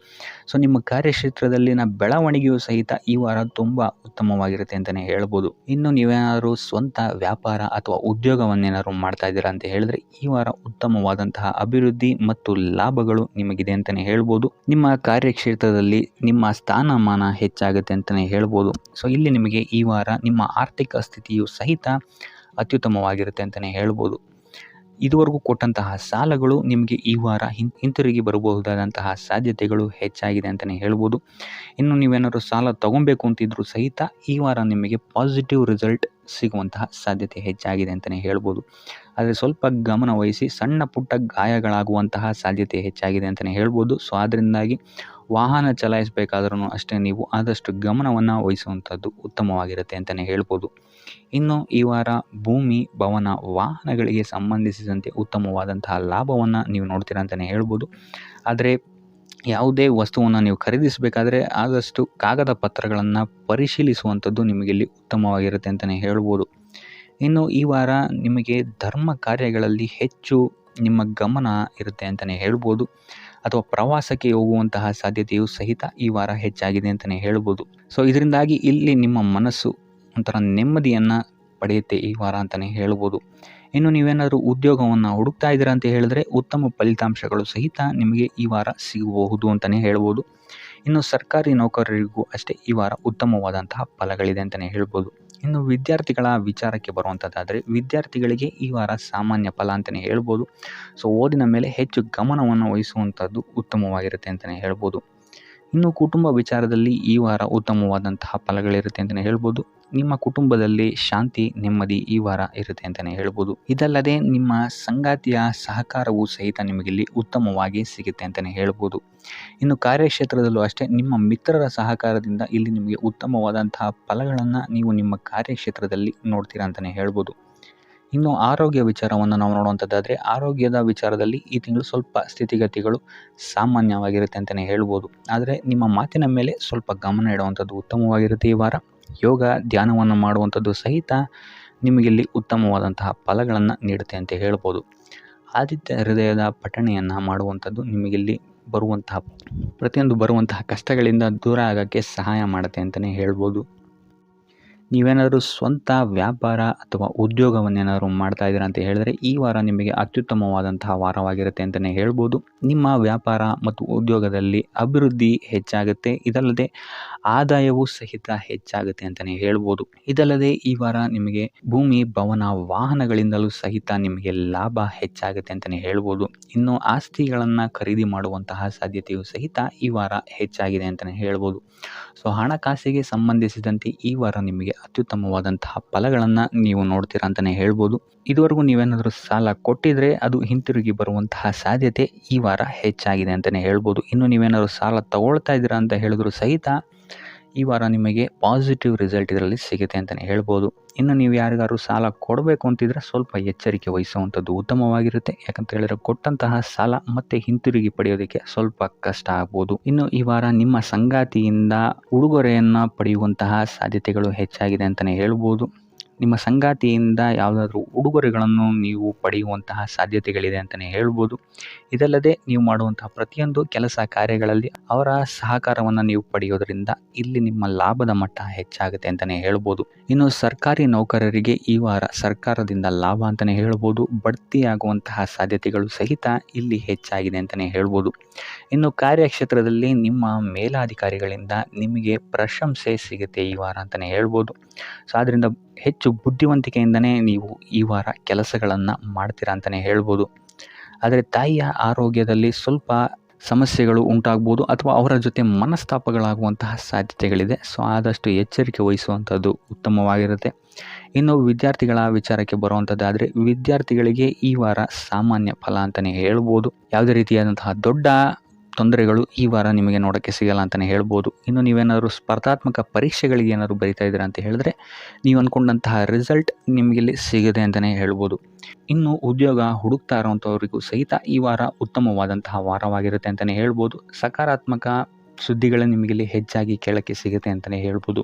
ಸೊ ನಿಮ್ಮ ಕಾರ್ಯಕ್ಷೇತ್ರದಲ್ಲಿನ ಬೆಳವಣಿಗೆಯೂ ಸಹಿತ ಈ ವಾರ ತುಂಬ ಉತ್ತಮವಾಗಿರುತ್ತೆ ಅಂತಲೇ ಹೇಳ್ಬೋದು. ಇನ್ನು ನೀವೇನಾದರೂ ಸ್ವಂತ ವ್ಯಾಪಾರ ಅಥವಾ ಉದ್ಯೋಗವನ್ನೇನಾದ್ರು ಮಾಡ್ತಾ ಇದ್ದೀರಾ ಅಂತ ಹೇಳಿದ್ರೆ ಈ ವಾರ ಉತ್ತಮವಾದಂತಹ ಅಭಿವೃದ್ಧಿ ಮತ್ತು ಲಾಭಗಳು ನಿಮಗಿದೆ ಅಂತಲೇ ಹೇಳ್ಬೋದು. ನಿಮ್ಮ ಕಾರ್ಯಕ್ಷೇತ್ರದಲ್ಲಿ ನಿಮ್ಮ ಸ್ಥಾನಮಾನ ಹೆಚ್ಚಾಗುತ್ತೆ ಅಂತಲೇ ಹೇಳ್ಬೋದು. ಸೊ ಇಲ್ಲಿ ನಿಮಗೆ ಈ ವಾರ ನಿಮ್ಮ ಆರ್ಥಿಕ ಸ್ಥಿತಿಯು ಸಹಿತ ಅತ್ಯುತ್ತಮವಾಗಿರುತ್ತೆ ಅಂತಲೇ ಹೇಳ್ಬೋದು. ಇದುವರೆಗೂ ಕೊಟ್ಟಂತಹ ಸಾಲಗಳು ನಿಮಗೆ ಈ ವಾರ ಹಿಂತಿರುಗಿ ಬರಬಹುದಾದಂತಹ ಸಾಧ್ಯತೆಗಳು ಹೆಚ್ಚಾಗಿದೆ ಅಂತಲೇ ಹೇಳ್ಬೋದು. ಇನ್ನು ನೀವೇನಾದರೂ ಸಾಲ ತಗೊಬೇಕು ಅಂತಿದ್ರು ಸಹಿತ ಈ ವಾರ ನಿಮಗೆ ಪಾಸಿಟಿವ್ ರಿಸಲ್ಟ್ ಸಿಗುವಂತಹ ಸಾಧ್ಯತೆ ಹೆಚ್ಚಾಗಿದೆ ಅಂತಲೇ ಹೇಳ್ಬೋದು. ಆದರೆ ಸ್ವಲ್ಪ ಗಮನ ವಹಿಸಿ ಸಣ್ಣ ಪುಟ್ಟ ಗಾಯಗಳಾಗುವಂತಹ ಸಾಧ್ಯತೆ ಹೆಚ್ಚಾಗಿದೆ ಅಂತಲೇ ಹೇಳ್ಬೋದು. ಸೊ ಅದರಿಂದಾಗಿ ವಾಹನ ಚಲಾಯಿಸಬೇಕಾದ್ರೂ ಅಷ್ಟೇ ನೀವು ಆದಷ್ಟು ಗಮನವನ್ನು ವಹಿಸುವಂಥದ್ದು ಉತ್ತಮವಾಗಿರುತ್ತೆ ಅಂತಲೇ ಹೇಳ್ಬೋದು. ಇನ್ನು ಈ ವಾರ ಭೂಮಿ, ಭವನ, ವಾಹನಗಳಿಗೆ ಸಂಬಂಧಿಸಿದಂತೆ ಉತ್ತಮವಾದಂತಹ ಲಾಭವನ್ನು ನೀವು ನೋಡ್ತೀರಾ ಅಂತಲೇ ಹೇಳ್ಬೋದು. ಆದರೆ ಯಾವುದೇ ವಸ್ತುವನ್ನು ನೀವು ಖರೀದಿಸಬೇಕಾದ್ರೆ ಆದಷ್ಟು ಕಾಗದ ಪತ್ರಗಳನ್ನು ಪರಿಶೀಲಿಸುವಂಥದ್ದು ನಿಮಗೆ ಇಲ್ಲಿ ಉತ್ತಮವಾಗಿರುತ್ತೆ ಅಂತಲೇ ಹೇಳ್ಬೋದು. ಇನ್ನು ಈ ವಾರ ನಿಮಗೆ ಧರ್ಮ ಕಾರ್ಯಗಳಲ್ಲಿ ಹೆಚ್ಚು ನಿಮ್ಮ ಗಮನ ಇರುತ್ತೆ ಅಂತಲೇ ಹೇಳ್ಬೋದು. ಅಥವಾ ಪ್ರವಾಸಕ್ಕೆ ಹೋಗುವಂತಹ ಸಾಧ್ಯತೆಯು ಸಹಿತ ಈ ವಾರ ಹೆಚ್ಚಾಗಿದೆ ಅಂತಲೇ ಹೇಳ್ಬೋದು. ಸೊ ಇದರಿಂದಾಗಿ ಇಲ್ಲಿ ನಿಮ್ಮ ಮನಸ್ಸು ಒಂಥರ ನೆಮ್ಮದಿಯನ್ನು ಪಡೆಯುತ್ತೆ ಈ ವಾರ ಅಂತಲೇ ಹೇಳ್ಬೋದು. ಇನ್ನು ನೀವೇನಾದರೂ ಉದ್ಯೋಗವನ್ನು ಹುಡುಕ್ತಾ ಇದ್ದೀರಾ ಅಂತ ಹೇಳಿದ್ರೆ ಉತ್ತಮ ಫಲಿತಾಂಶಗಳು ಸಹಿತ ನಿಮಗೆ ಈ ವಾರ ಸಿಗಬಹುದು ಅಂತಲೇ ಹೇಳ್ಬೋದು. ಇನ್ನು ಸರ್ಕಾರಿ ನೌಕರರಿಗೂ ಅಷ್ಟೇ ಈ ವಾರ ಉತ್ತಮವಾದಂತಹ ಫಲಗಳಿದೆ ಅಂತಲೇ ಹೇಳ್ಬೋದು. ಇನ್ನು ವಿದ್ಯಾರ್ಥಿಗಳ ವಿಚಾರಕ್ಕೆ ಬರುವಂಥದ್ದಾದರೆ ವಿದ್ಯಾರ್ಥಿಗಳಿಗೆ ಈ ವಾರ ಸಾಮಾನ್ಯ ಫಲ ಅಂತಲೇ ಹೇಳ್ಬೋದು. ಸೊ ಓದಿನ ಮೇಲೆ ಹೆಚ್ಚು ಗಮನವನ್ನು ವಹಿಸುವಂಥದ್ದು ಉತ್ತಮವಾಗಿರುತ್ತೆ ಅಂತಲೇ ಹೇಳ್ಬೋದು. ಇನ್ನು ಕುಟುಂಬ ವಿಚಾರದಲ್ಲಿ ಈ ವಾರ ಉತ್ತಮವಾದಂತಹ ಫಲಗಳಿರುತ್ತೆ ಅಂತಲೇ ಹೇಳ್ಬೋದು. ನಿಮ್ಮ ಕುಟುಂಬದಲ್ಲಿ ಶಾಂತಿ, ನೆಮ್ಮದಿ ಈ ವಾರ ಇರುತ್ತೆ ಅಂತಲೇ ಹೇಳ್ಬೋದು. ಇದಲ್ಲದೆ ನಿಮ್ಮ ಸಂಗಾತಿಯ ಸಹಕಾರವೂ ಸಹಿತ ನಿಮಗಿಲ್ಲಿ ಉತ್ತಮವಾಗಿ ಸಿಗುತ್ತೆ ಅಂತಲೇ ಹೇಳ್ಬೋದು. ಇನ್ನು ಕಾರ್ಯಕ್ಷೇತ್ರದಲ್ಲೂ ಅಷ್ಟೇ ನಿಮ್ಮ ಮಿತ್ರರ ಸಹಕಾರದಿಂದ ಇಲ್ಲಿ ನಿಮಗೆ ಉತ್ತಮವಾದಂತಹ ಫಲಗಳನ್ನು ನೀವು ನಿಮ್ಮ ಕಾರ್ಯಕ್ಷೇತ್ರದಲ್ಲಿ ನೋಡ್ತೀರಾ ಅಂತಲೇ ಹೇಳ್ಬೋದು. ಇನ್ನು ಆರೋಗ್ಯ ವಿಚಾರವನ್ನು ನಾವು ನೋಡುವಂಥದ್ದಾದರೆ ಆರೋಗ್ಯದ ವಿಚಾರದಲ್ಲಿ ಈ ತಿಂಗಳು ಸ್ವಲ್ಪ ಸ್ಥಿತಿಗತಿಗಳು ಸಾಮಾನ್ಯವಾಗಿರುತ್ತೆ ಅಂತಲೇ ಹೇಳ್ಬೋದು. ಆದರೆ ನಿಮ್ಮ ಮಾತಿನ ಮೇಲೆ ಸ್ವಲ್ಪ ಗಮನ ಇಡುವಂಥದ್ದು ಉತ್ತಮವಾಗಿರುತ್ತೆ ಈ ವಾರ. ಯೋಗ, ಧ್ಯಾನವನ್ನು ಮಾಡುವಂಥದ್ದು ಸಹಿತ ನಿಮಗಿಲ್ಲಿ ಉತ್ತಮವಾದಂತಹ ಫಲಗಳನ್ನು ನೀಡುತ್ತೆ ಅಂತ ಹೇಳ್ಬೋದು. ಆದಿತ್ಯ ಹೃದಯದ ಪಠಣೆಯನ್ನು ಮಾಡುವಂಥದ್ದು ನಿಮಗಿಲ್ಲಿ ಬರುವಂತಹ ಕಷ್ಟಗಳಿಂದ ದೂರ ಆಗೋಕ್ಕೆ ಸಹಾಯ ಮಾಡುತ್ತೆ ಅಂತಲೇ ಹೇಳ್ಬೋದು. ನೀವೇನಾದರೂ ಸ್ವಂತ ವ್ಯಾಪಾರ ಅಥವಾ ಉದ್ಯೋಗವನ್ನೇನಾದರೂ ಮಾಡ್ತಾ ಇದ್ದೀರಾ ಅಂತ ಹೇಳಿದ್ರೆ ಈ ವಾರ ನಿಮಗೆ ಅತ್ಯುತ್ತಮವಾದಂತಹ ವಾರವಾಗಿರುತ್ತೆ ಅಂತಲೇ ಹೇಳ್ಬೋದು. ನಿಮ್ಮ ವ್ಯಾಪಾರ ಮತ್ತು ಉದ್ಯೋಗದಲ್ಲಿ ಅಭಿವೃದ್ಧಿ ಹೆಚ್ಚಾಗುತ್ತೆ. ಇದಲ್ಲದೆ ಆದಾಯವೂ ಸಹಿತ ಹೆಚ್ಚಾಗುತ್ತೆ ಅಂತಲೇ ಹೇಳ್ಬೋದು. ಇದಲ್ಲದೆ ಈ ವಾರ ನಿಮಗೆ ಭೂಮಿ, ಭವನ, ವಾಹನಗಳಿಂದಲೂ ಸಹಿತ ನಿಮಗೆ ಲಾಭ ಹೆಚ್ಚಾಗುತ್ತೆ ಅಂತಲೇ ಹೇಳ್ಬೋದು. ಇನ್ನು ಆಸ್ತಿಗಳನ್ನು ಖರೀದಿ ಮಾಡುವಂತಹ ಸಾಧ್ಯತೆಯೂ ಸಹಿತ ಈ ವಾರ ಹೆಚ್ಚಾಗಿದೆ ಅಂತಲೇ ಹೇಳ್ಬೋದು. ಸೊ ಹಣಕಾಸಿಗೆ ಸಂಬಂಧಿಸಿದಂತೆ ಈ ವಾರ ನಿಮಗೆ ಅತ್ಯುತ್ತಮವಾದಂತಹ ಫಲಗಳನ್ನು ನೀವು ನೋಡ್ತೀರಾ ಅಂತಲೇ ಹೇಳ್ಬೋದು. ಇದುವರೆಗೂ ನೀವೇನಾದರೂ ಸಾಲ ಕೊಟ್ಟಿದ್ರೆ ಅದು ಹಿಂತಿರುಗಿ ಬರುವಂತಹ ಸಾಧ್ಯತೆ ಈ ವಾರ ಹೆಚ್ಚಾಗಿದೆ ಅಂತಲೇ ಹೇಳ್ಬೋದು. ಇನ್ನು ನೀವೇನಾದರೂ ಸಾಲ ತಗೊಳ್ತಾ ಇದ್ದೀರಾ ಅಂತ ಹೇಳಿದ್ರು ಸಹಿತ ಈ ವಾರ ನಿಮಗೆ ಪಾಸಿಟಿವ್ ರಿಸಲ್ಟ್ ಇದರಲ್ಲಿ ಸಿಗುತ್ತೆ ಅಂತಲೇ ಹೇಳ್ಬೋದು. ಇನ್ನು ನೀವು ಯಾರಿಗಾದ್ರು ಸಾಲ ಕೊಡಬೇಕು ಅಂತಿದ್ರೆ ಸ್ವಲ್ಪ ಎಚ್ಚರಿಕೆ ವಹಿಸುವಂಥದ್ದು ಉತ್ತಮವಾಗಿರುತ್ತೆ. ಯಾಕಂತ ಹೇಳಿದ್ರೆ ಕೊಟ್ಟಂತಹ ಸಾಲ ಮತ್ತೆ ಹಿಂತಿರುಗಿ ಪಡೆಯೋದಕ್ಕೆ ಸ್ವಲ್ಪ ಕಷ್ಟ ಆಗ್ಬೋದು. ಇನ್ನು ಈ ವಾರ ನಿಮ್ಮ ಸಂಗಾತಿಯಿಂದ ಉಡುಗೊರೆಯನ್ನು ಪಡೆಯುವಂತಹ ಸಾಧ್ಯತೆಗಳು ಹೆಚ್ಚಾಗಿದೆ ಅಂತಲೇ ಹೇಳ್ಬೋದು. ನಿಮ್ಮ ಸಂಗಾತಿಯಿಂದ ಯಾವುದಾದ್ರೂ ಉಡುಗೊರೆಗಳನ್ನು ನೀವು ಪಡೆಯುವಂತಹ ಸಾಧ್ಯತೆಗಳಿದೆ ಅಂತಲೇ ಹೇಳ್ಬೋದು. ಇದಲ್ಲದೆ ನೀವು ಮಾಡುವಂತಹ ಪ್ರತಿಯೊಂದು ಕೆಲಸ ಕಾರ್ಯಗಳಲ್ಲಿ ಅವರ ಸಹಕಾರವನ್ನು ನೀವು ಪಡೆಯೋದ್ರಿಂದ ಇಲ್ಲಿ ನಿಮ್ಮ ಲಾಭದ ಮಟ್ಟ ಹೆಚ್ಚಾಗುತ್ತೆ ಅಂತಲೇ ಹೇಳ್ಬೋದು. ಇನ್ನು ಸರ್ಕಾರಿ ನೌಕರರಿಗೆ ಈ ವಾರ ಸರ್ಕಾರದಿಂದ ಲಾಭ ಅಂತಲೇ ಹೇಳ್ಬೋದು. ಬಡ್ತಿಯಾಗುವಂತಹ ಸಾಧ್ಯತೆಗಳು ಸಹಿತ ಇಲ್ಲಿ ಹೆಚ್ಚಾಗಿದೆ ಅಂತಲೇ ಹೇಳ್ಬೋದು. ಇನ್ನು ಕಾರ್ಯಕ್ಷೇತ್ರದಲ್ಲಿ ನಿಮ್ಮ ಮೇಲಾಧಿಕಾರಿಗಳಿಂದ ನಿಮಗೆ ಪ್ರಶಂಸೆ ಸಿಗುತ್ತೆ ಈ ವಾರ ಅಂತಲೇ ಹೇಳ್ಬೋದು. ಸೊ ಆದ್ದರಿಂದ ಹೆಚ್ಚು ಬುದ್ಧಿವಂತಿಕೆಯಿಂದನೇ ನೀವು ಈ ವಾರ ಕೆಲಸಗಳನ್ನು ಮಾಡ್ತೀರಾ ಅಂತಲೇ ಹೇಳ್ಬೋದು. ಆದರೆ ತಾಯಿಯ ಆರೋಗ್ಯದಲ್ಲಿ ಸ್ವಲ್ಪ ಸಮಸ್ಯೆಗಳು ಉಂಟಾಗ್ಬೋದು ಅಥವಾ ಅವರ ಜೊತೆ ಮನಸ್ತಾಪಗಳಾಗುವಂತಹ ಸಾಧ್ಯತೆಗಳಿದೆ. ಸೊ ಆದಷ್ಟು ಎಚ್ಚರಿಕೆ ವಹಿಸುವಂಥದ್ದು ಉತ್ತಮವಾಗಿರುತ್ತೆ. ಇನ್ನು ವಿದ್ಯಾರ್ಥಿಗಳ ವಿಚಾರಕ್ಕೆ ಬರುವಂಥದ್ದಾದರೆ ವಿದ್ಯಾರ್ಥಿಗಳಿಗೆ ಈ ವಾರ ಸಾಮಾನ್ಯ ಫಲ ಅಂತಲೇ ಹೇಳ್ಬೋದು. ಯಾವುದೇ ರೀತಿಯಾದಂತಹ ದೊಡ್ಡ ತೊಂದರೆಗಳು ಈ ವಾರ ನಿಮಗೆ ನೋಡೋಕ್ಕೆ ಸಿಗಲ್ಲ ಅಂತಲೇ ಹೇಳ್ಬೋದು. ಇನ್ನು ನೀವೇನಾದರೂ ಸ್ಪರ್ಧಾತ್ಮಕ ಪರೀಕ್ಷೆಗಳಿಗೆ ಏನಾದರೂ ಬರಿತಾ ಇದ್ದೀರಾ ಅಂತ ಹೇಳಿದ್ರೆ ನೀವು ಅಂದ್ಕೊಂಡಂತಹ ರಿಸಲ್ಟ್ ನಿಮಗಿಲ್ಲಿ ಸಿಗದೆ ಅಂತಲೇ ಹೇಳ್ಬೋದು. ಇನ್ನು ಉದ್ಯೋಗ ಹುಡುಕ್ತಾ ಇರೋವಂಥವ್ರಿಗೂ ಸಹಿತ ಈ ವಾರ ಉತ್ತಮವಾದಂತಹ ವಾರವಾಗಿರುತ್ತೆ ಅಂತಲೇ ಹೇಳ್ಬೋದು. ಸಕಾರಾತ್ಮಕ ಸುದ್ದಿಗಳೇ ನಿಮಗಿಲ್ಲಿ ಹೆಚ್ಚಾಗಿ ಕೇಳೋಕ್ಕೆ ಸಿಗುತ್ತೆ ಅಂತಲೇ ಹೇಳ್ಬೋದು.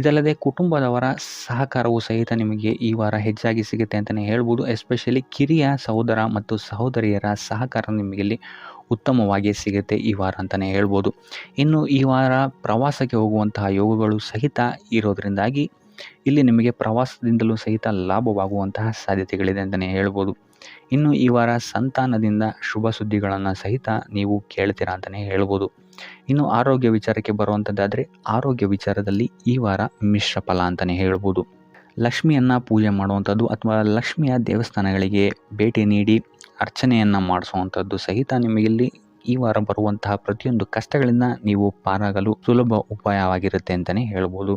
ಇದಲ್ಲದೆ ಕುಟುಂಬದವರ ಸಹಕಾರವು ಸಹಿತ ನಿಮಗೆ ಈ ವಾರ ಹೆಚ್ಚಾಗಿ ಸಿಗುತ್ತೆ ಅಂತಲೇ ಹೇಳ್ಬೋದು. ಎಸ್ಪೆಷಲಿ ಕಿರಿಯ ಸಹೋದರ ಮತ್ತು ಸಹೋದರಿಯರ ಸಹಕಾರ ನಿಮಗಿಲ್ಲಿ ಉತ್ತಮವಾಗಿ ಸಿಗುತ್ತೆ ಈ ವಾರ ಅಂತಲೇ ಹೇಳ್ಬೋದು. ಇನ್ನು ಈ ವಾರ ಪ್ರವಾಸಕ್ಕೆ ಹೋಗುವಂತಹ ಯೋಗಗಳು ಸಹಿತ ಇರೋದರಿಂದಾಗಿ ಇಲ್ಲಿ ನಿಮಗೆ ಪ್ರವಾಸದಿಂದಲೂ ಸಹಿತ ಲಾಭವಾಗುವಂತಹ ಸಾಧ್ಯತೆಗಳಿದೆ ಅಂತಲೇ ಹೇಳ್ಬೋದು. ಇನ್ನು ಈ ವಾರ ಸಂತಾನದಿಂದ ಶುಭ ಸುದ್ದಿಗಳನ್ನು ಸಹಿತ ನೀವು ಕೇಳ್ತೀರಾ ಅಂತಲೇ ಹೇಳ್ಬೋದು. ಇನ್ನು ಆರೋಗ್ಯ ವಿಚಾರಕ್ಕೆ ಬರುವಂಥದ್ದಾದರೆ ಆರೋಗ್ಯ ವಿಚಾರದಲ್ಲಿ ಈ ವಾರ ಮಿಶ್ರ ಫಲ ಅಂತಲೇ ಹೇಳ್ಬೋದು. ಲಕ್ಷ್ಮಿಯನ್ನು ಪೂಜೆ ಮಾಡುವಂಥದ್ದು ಅಥವಾ ಲಕ್ಷ್ಮಿಯ ದೇವಸ್ಥಾನಗಳಿಗೆ ಭೇಟಿ ನೀಡಿ ಅರ್ಚನೆಯನ್ನು ಮಾಡಿಸುವಂಥದ್ದು ಸಹಿತ ನಿಮಗಿಲ್ಲಿ ಈ ವಾರ ಬರುವಂತಹ ಪ್ರತಿಯೊಂದು ಕಷ್ಟಗಳಿಂದ ನೀವು ಪಾರಾಗಲು ಸುಲಭ ಉಪಾಯವಾಗಿರುತ್ತೆ ಅಂತಲೇ ಹೇಳ್ಬೋದು.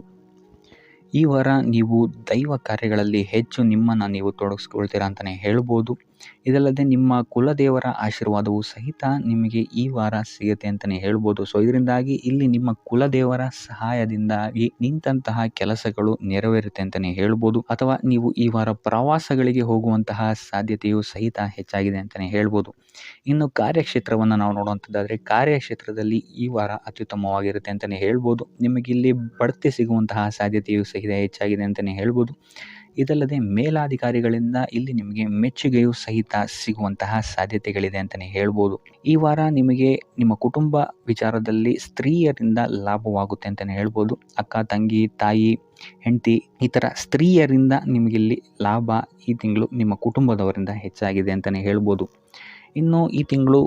ಈ ವಾರ ನೀವು ದೈವ ಕಾರ್ಯಗಳಲ್ಲಿ ಹೆಚ್ಚು ನಿಮ್ಮನ್ನು ನೀವು ತೊಡಗಿಸ್ಕೊಳ್ತೀರಾ ಅಂತಲೇ ಹೇಳ್ಬೋದು. ಇದಲ್ಲದೆ ನಿಮ್ಮ ಕುಲದೇವರ ಆಶೀರ್ವಾದವು ಸಹಿತ ನಿಮಗೆ ಈ ವಾರ ಸಿಗುತ್ತೆ ಅಂತಲೇ ಹೇಳ್ಬೋದು. ಸೊ ಇದರಿಂದಾಗಿ ಇಲ್ಲಿ ನಿಮ್ಮ ಕುಲದೇವರ ಸಹಾಯದಿಂದಾಗಿ ನಿಂತಹ ಕೆಲಸಗಳು ನೆರವೇರುತ್ತೆ ಅಂತಲೇ ಹೇಳ್ಬೋದು. ಅಥವಾ ನೀವು ಈ ವಾರ ಪ್ರವಾಸಗಳಿಗೆ ಹೋಗುವಂತಹ ಸಾಧ್ಯತೆಯು ಸಹಿತ ಹೆಚ್ಚಾಗಿದೆ ಅಂತಲೇ ಹೇಳ್ಬೋದು. ಇನ್ನು ಕಾರ್ಯಕ್ಷೇತ್ರವನ್ನು ನಾವು ನೋಡುವಂಥದ್ದಾದರೆ ಕಾರ್ಯಕ್ಷೇತ್ರದಲ್ಲಿ ಈ ವಾರ ಅತ್ಯುತ್ತಮವಾಗಿರುತ್ತೆ ಅಂತಲೇ ಹೇಳ್ಬೋದು. ನಿಮಗಿಲ್ಲಿ ಬಡ್ತಿ ಸಿಗುವಂತಹ ಸಾಧ್ಯತೆಯು ಸಹಿತ ಹೆಚ್ಚಾಗಿದೆ ಅಂತಲೇ ಹೇಳ್ಬೋದು. ಇದಲ್ಲದೆ ಮೇಲಾಧಿಕಾರಿಗಳಿಂದ ಇಲ್ಲಿ ನಿಮಗೆ ಮೆಚ್ಚುಗೆಯು ಸಹಿತ ಸಿಗುವಂತಹ ಸಾಧ್ಯತೆಗಳಿದೆ ಅಂತಲೇ ಹೇಳ್ಬೋದು. ಈ ವಾರ ನಿಮಗೆ ನಿಮ್ಮ ಕುಟುಂಬ ವಿಚಾರದಲ್ಲಿ ಸ್ತ್ರೀಯರಿಂದ ಲಾಭವಾಗುತ್ತೆ ಅಂತಲೇ ಹೇಳ್ಬೋದು. ಅಕ್ಕ, ತಂಗಿ, ತಾಯಿ, ಹೆಂಡತಿ ಈ ಥರ ಸ್ತ್ರೀಯರಿಂದ ನಿಮಗಿಲ್ಲಿ ಲಾಭ ಈ ತಿಂಗಳು ನಿಮ್ಮ ಕುಟುಂಬದವರಿಂದ ಹೆಚ್ಚಾಗಿದೆ ಅಂತಲೇ ಹೇಳ್ಬೋದು. ಇನ್ನು ಈ ತಿಂಗಳು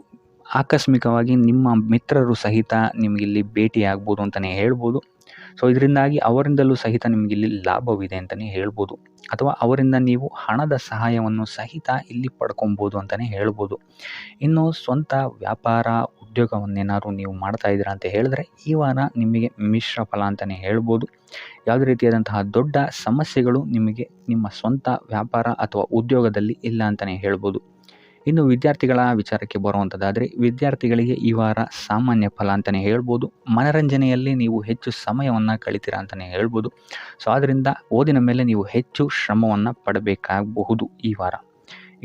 ಆಕಸ್ಮಿಕವಾಗಿ ನಿಮ್ಮ ಮಿತ್ರರು ಸಹಿತ ನಿಮಗಿಲ್ಲಿ ಭೇಟಿಯಾಗ್ಬೋದು ಅಂತಲೇ ಹೇಳ್ಬೋದು. ಸೊ ಇದರಿಂದಾಗಿ ಅವರಿಂದಲೂ ಸಹಿತ ನಿಮಗಿಲ್ಲಿ ಲಾಭವಿದೆ ಅಂತಲೇ ಹೇಳ್ಬೋದು. ಅಥವಾ ಅವರಿಂದ ನೀವು ಹಣದ ಸಹಾಯವನ್ನು ಸಹಿತ ಇಲ್ಲಿ ಪಡ್ಕೊಬೋದು ಅಂತಲೇ ಹೇಳ್ಬೋದು. ಇನ್ನು ಸ್ವಂತ ವ್ಯಾಪಾರ ಉದ್ಯೋಗವನ್ನೇನಾದ್ರು ನೀವು ಮಾಡ್ತಾ ಇದ್ದೀರಾ ಅಂತ ಹೇಳಿದ್ರೆ ಈ ವಾರ ನಿಮಗೆ ಮಿಶ್ರ ಫಲ ಅಂತಲೇ ಹೇಳ್ಬೋದು. ಯಾವುದೇ ರೀತಿಯಾದಂತಹ ದೊಡ್ಡ ಸಮಸ್ಯೆಗಳು ನಿಮಗೆ ನಿಮ್ಮ ಸ್ವಂತ ವ್ಯಾಪಾರ ಅಥವಾ ಉದ್ಯೋಗದಲ್ಲಿ ಇಲ್ಲ ಅಂತಲೇ ಹೇಳ್ಬೋದು. ಇನ್ನು ವಿದ್ಯಾರ್ಥಿಗಳ ವಿಚಾರಕ್ಕೆ ಬರುವಂಥದ್ದಾದರೆ ವಿದ್ಯಾರ್ಥಿಗಳಿಗೆ ಈ ವಾರ ಸಾಮಾನ್ಯ ಫಲ ಅಂತಲೇ ಹೇಳ್ಬೋದು. ಮನರಂಜನೆಯಲ್ಲಿ ನೀವು ಹೆಚ್ಚು ಸಮಯವನ್ನು ಕಳಿತೀರಾ ಅಂತಲೇ ಹೇಳ್ಬೋದು. ಸೊ ಆದ್ದರಿಂದ ಓದಿನ ಮೇಲೆ ನೀವು ಹೆಚ್ಚು ಶ್ರಮವನ್ನು ಪಡಬೇಕಾಗಬಹುದು ಈ ವಾರ.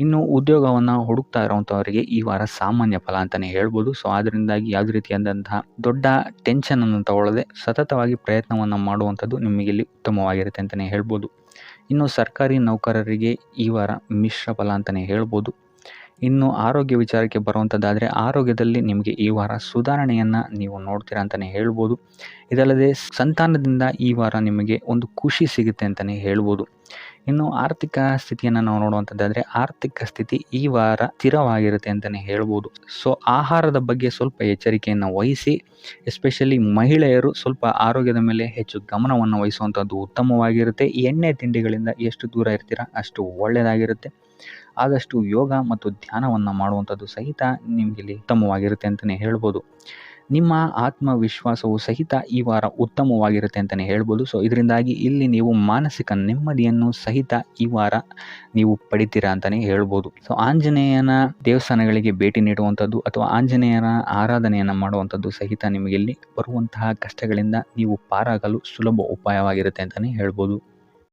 ಇನ್ನು ಉದ್ಯೋಗವನ್ನು ಹುಡುಕ್ತಾ ಇರೋವಂಥವರಿಗೆ ಈ ವಾರ ಸಾಮಾನ್ಯ ಫಲ ಅಂತಲೇ ಹೇಳ್ಬೋದು. ಸೊ ಅದರಿಂದಾಗಿ ಯಾವುದೇ ರೀತಿಯಾದಂತಹ ದೊಡ್ಡ ಟೆನ್ಷನನ್ನು ತಗೊಳ್ಳದೆ ಸತತವಾಗಿ ಪ್ರಯತ್ನವನ್ನು ಮಾಡುವಂಥದ್ದು ನಿಮಗಿಲ್ಲಿ ಉತ್ತಮವಾಗಿರುತ್ತೆ ಅಂತಲೇ ಹೇಳ್ಬೋದು. ಇನ್ನು ಸರ್ಕಾರಿ ನೌಕರರಿಗೆ ಈ ವಾರ ಮಿಶ್ರ ಫಲ ಅಂತಲೇ ಹೇಳ್ಬೋದು. ಇನ್ನು ಆರೋಗ್ಯ ವಿಚಾರಕ್ಕೆ ಬರುವಂಥದ್ದಾದರೆ ಆರೋಗ್ಯದಲ್ಲಿ ನಿಮಗೆ ಈ ವಾರ ಸುಧಾರಣೆಯನ್ನು ನೀವು ನೋಡ್ತೀರಾ ಅಂತಲೇ ಹೇಳ್ಬೋದು. ಇದಲ್ಲದೆ ಸಂತಾನದಿಂದ ಈ ವಾರ ನಿಮಗೆ ಒಂದು ಖುಷಿ ಸಿಗುತ್ತೆ ಅಂತಲೇ ಹೇಳ್ಬೋದು. ಇನ್ನು ಆರ್ಥಿಕ ಸ್ಥಿತಿಯನ್ನು ನಾವು ನೋಡುವಂಥದ್ದಾದರೆ ಆರ್ಥಿಕ ಸ್ಥಿತಿ ಈ ವಾರ ಸ್ಥಿರವಾಗಿರುತ್ತೆ ಅಂತಲೇ ಹೇಳ್ಬೋದು. ಸೊ ಆಹಾರದ ಬಗ್ಗೆ ಸ್ವಲ್ಪ ಎಚ್ಚರಿಕೆಯನ್ನು ವಹಿಸಿ, ಎಸ್ಪೆಷಲಿ ಮಹಿಳೆಯರು ಸ್ವಲ್ಪ ಆರೋಗ್ಯದ ಮೇಲೆ ಹೆಚ್ಚು ಗಮನವನ್ನು ವಹಿಸುವಂಥದ್ದು ಉತ್ತಮವಾಗಿರುತ್ತೆ. ಎಣ್ಣೆ ತಿಂಡಿಗಳಿಂದ ಎಷ್ಟು ದೂರ ಇರ್ತೀರಾ ಅಷ್ಟು ಒಳ್ಳೆಯದಾಗಿರುತ್ತೆ. ಆದಷ್ಟು ಯೋಗ ಮತ್ತು ಧ್ಯಾನವನ್ನು ಮಾಡುವಂಥದ್ದು ಸಹಿತ ನಿಮಗಿಲ್ಲಿ ಉತ್ತಮವಾಗಿರುತ್ತೆ ಅಂತಲೇ ಹೇಳ್ಬೋದು. ನಿಮ್ಮ ಆತ್ಮವಿಶ್ವಾಸವು ಸಹಿತ ಈ ವಾರ ಉತ್ತಮವಾಗಿರುತ್ತೆ ಅಂತಲೇ ಹೇಳ್ಬೋದು. ಸೊ ಇದರಿಂದಾಗಿ ಇಲ್ಲಿ ನೀವು ಮಾನಸಿಕ ನೆಮ್ಮದಿಯನ್ನು ಸಹಿತ ಈ ವಾರ ನೀವು ಪಡಿತೀರಾ ಅಂತಲೇ ಹೇಳ್ಬೋದು. ಸೊ ಆಂಜನೇಯನ ದೇವಸ್ಥಾನಗಳಿಗೆ ಭೇಟಿ ನೀಡುವಂಥದ್ದು ಅಥವಾ ಆಂಜನೇಯನ ಆರಾಧನೆಯನ್ನು ಮಾಡುವಂಥದ್ದು ಸಹಿತ ನಿಮಗಿಲ್ಲಿ ಬರುವಂತಹ ಕಷ್ಟಗಳಿಂದ ನೀವು ಪಾರಾಗಲು ಸುಲಭ ಉಪಾಯವಾಗಿರುತ್ತೆ ಅಂತಲೇ ಹೇಳ್ಬೋದು.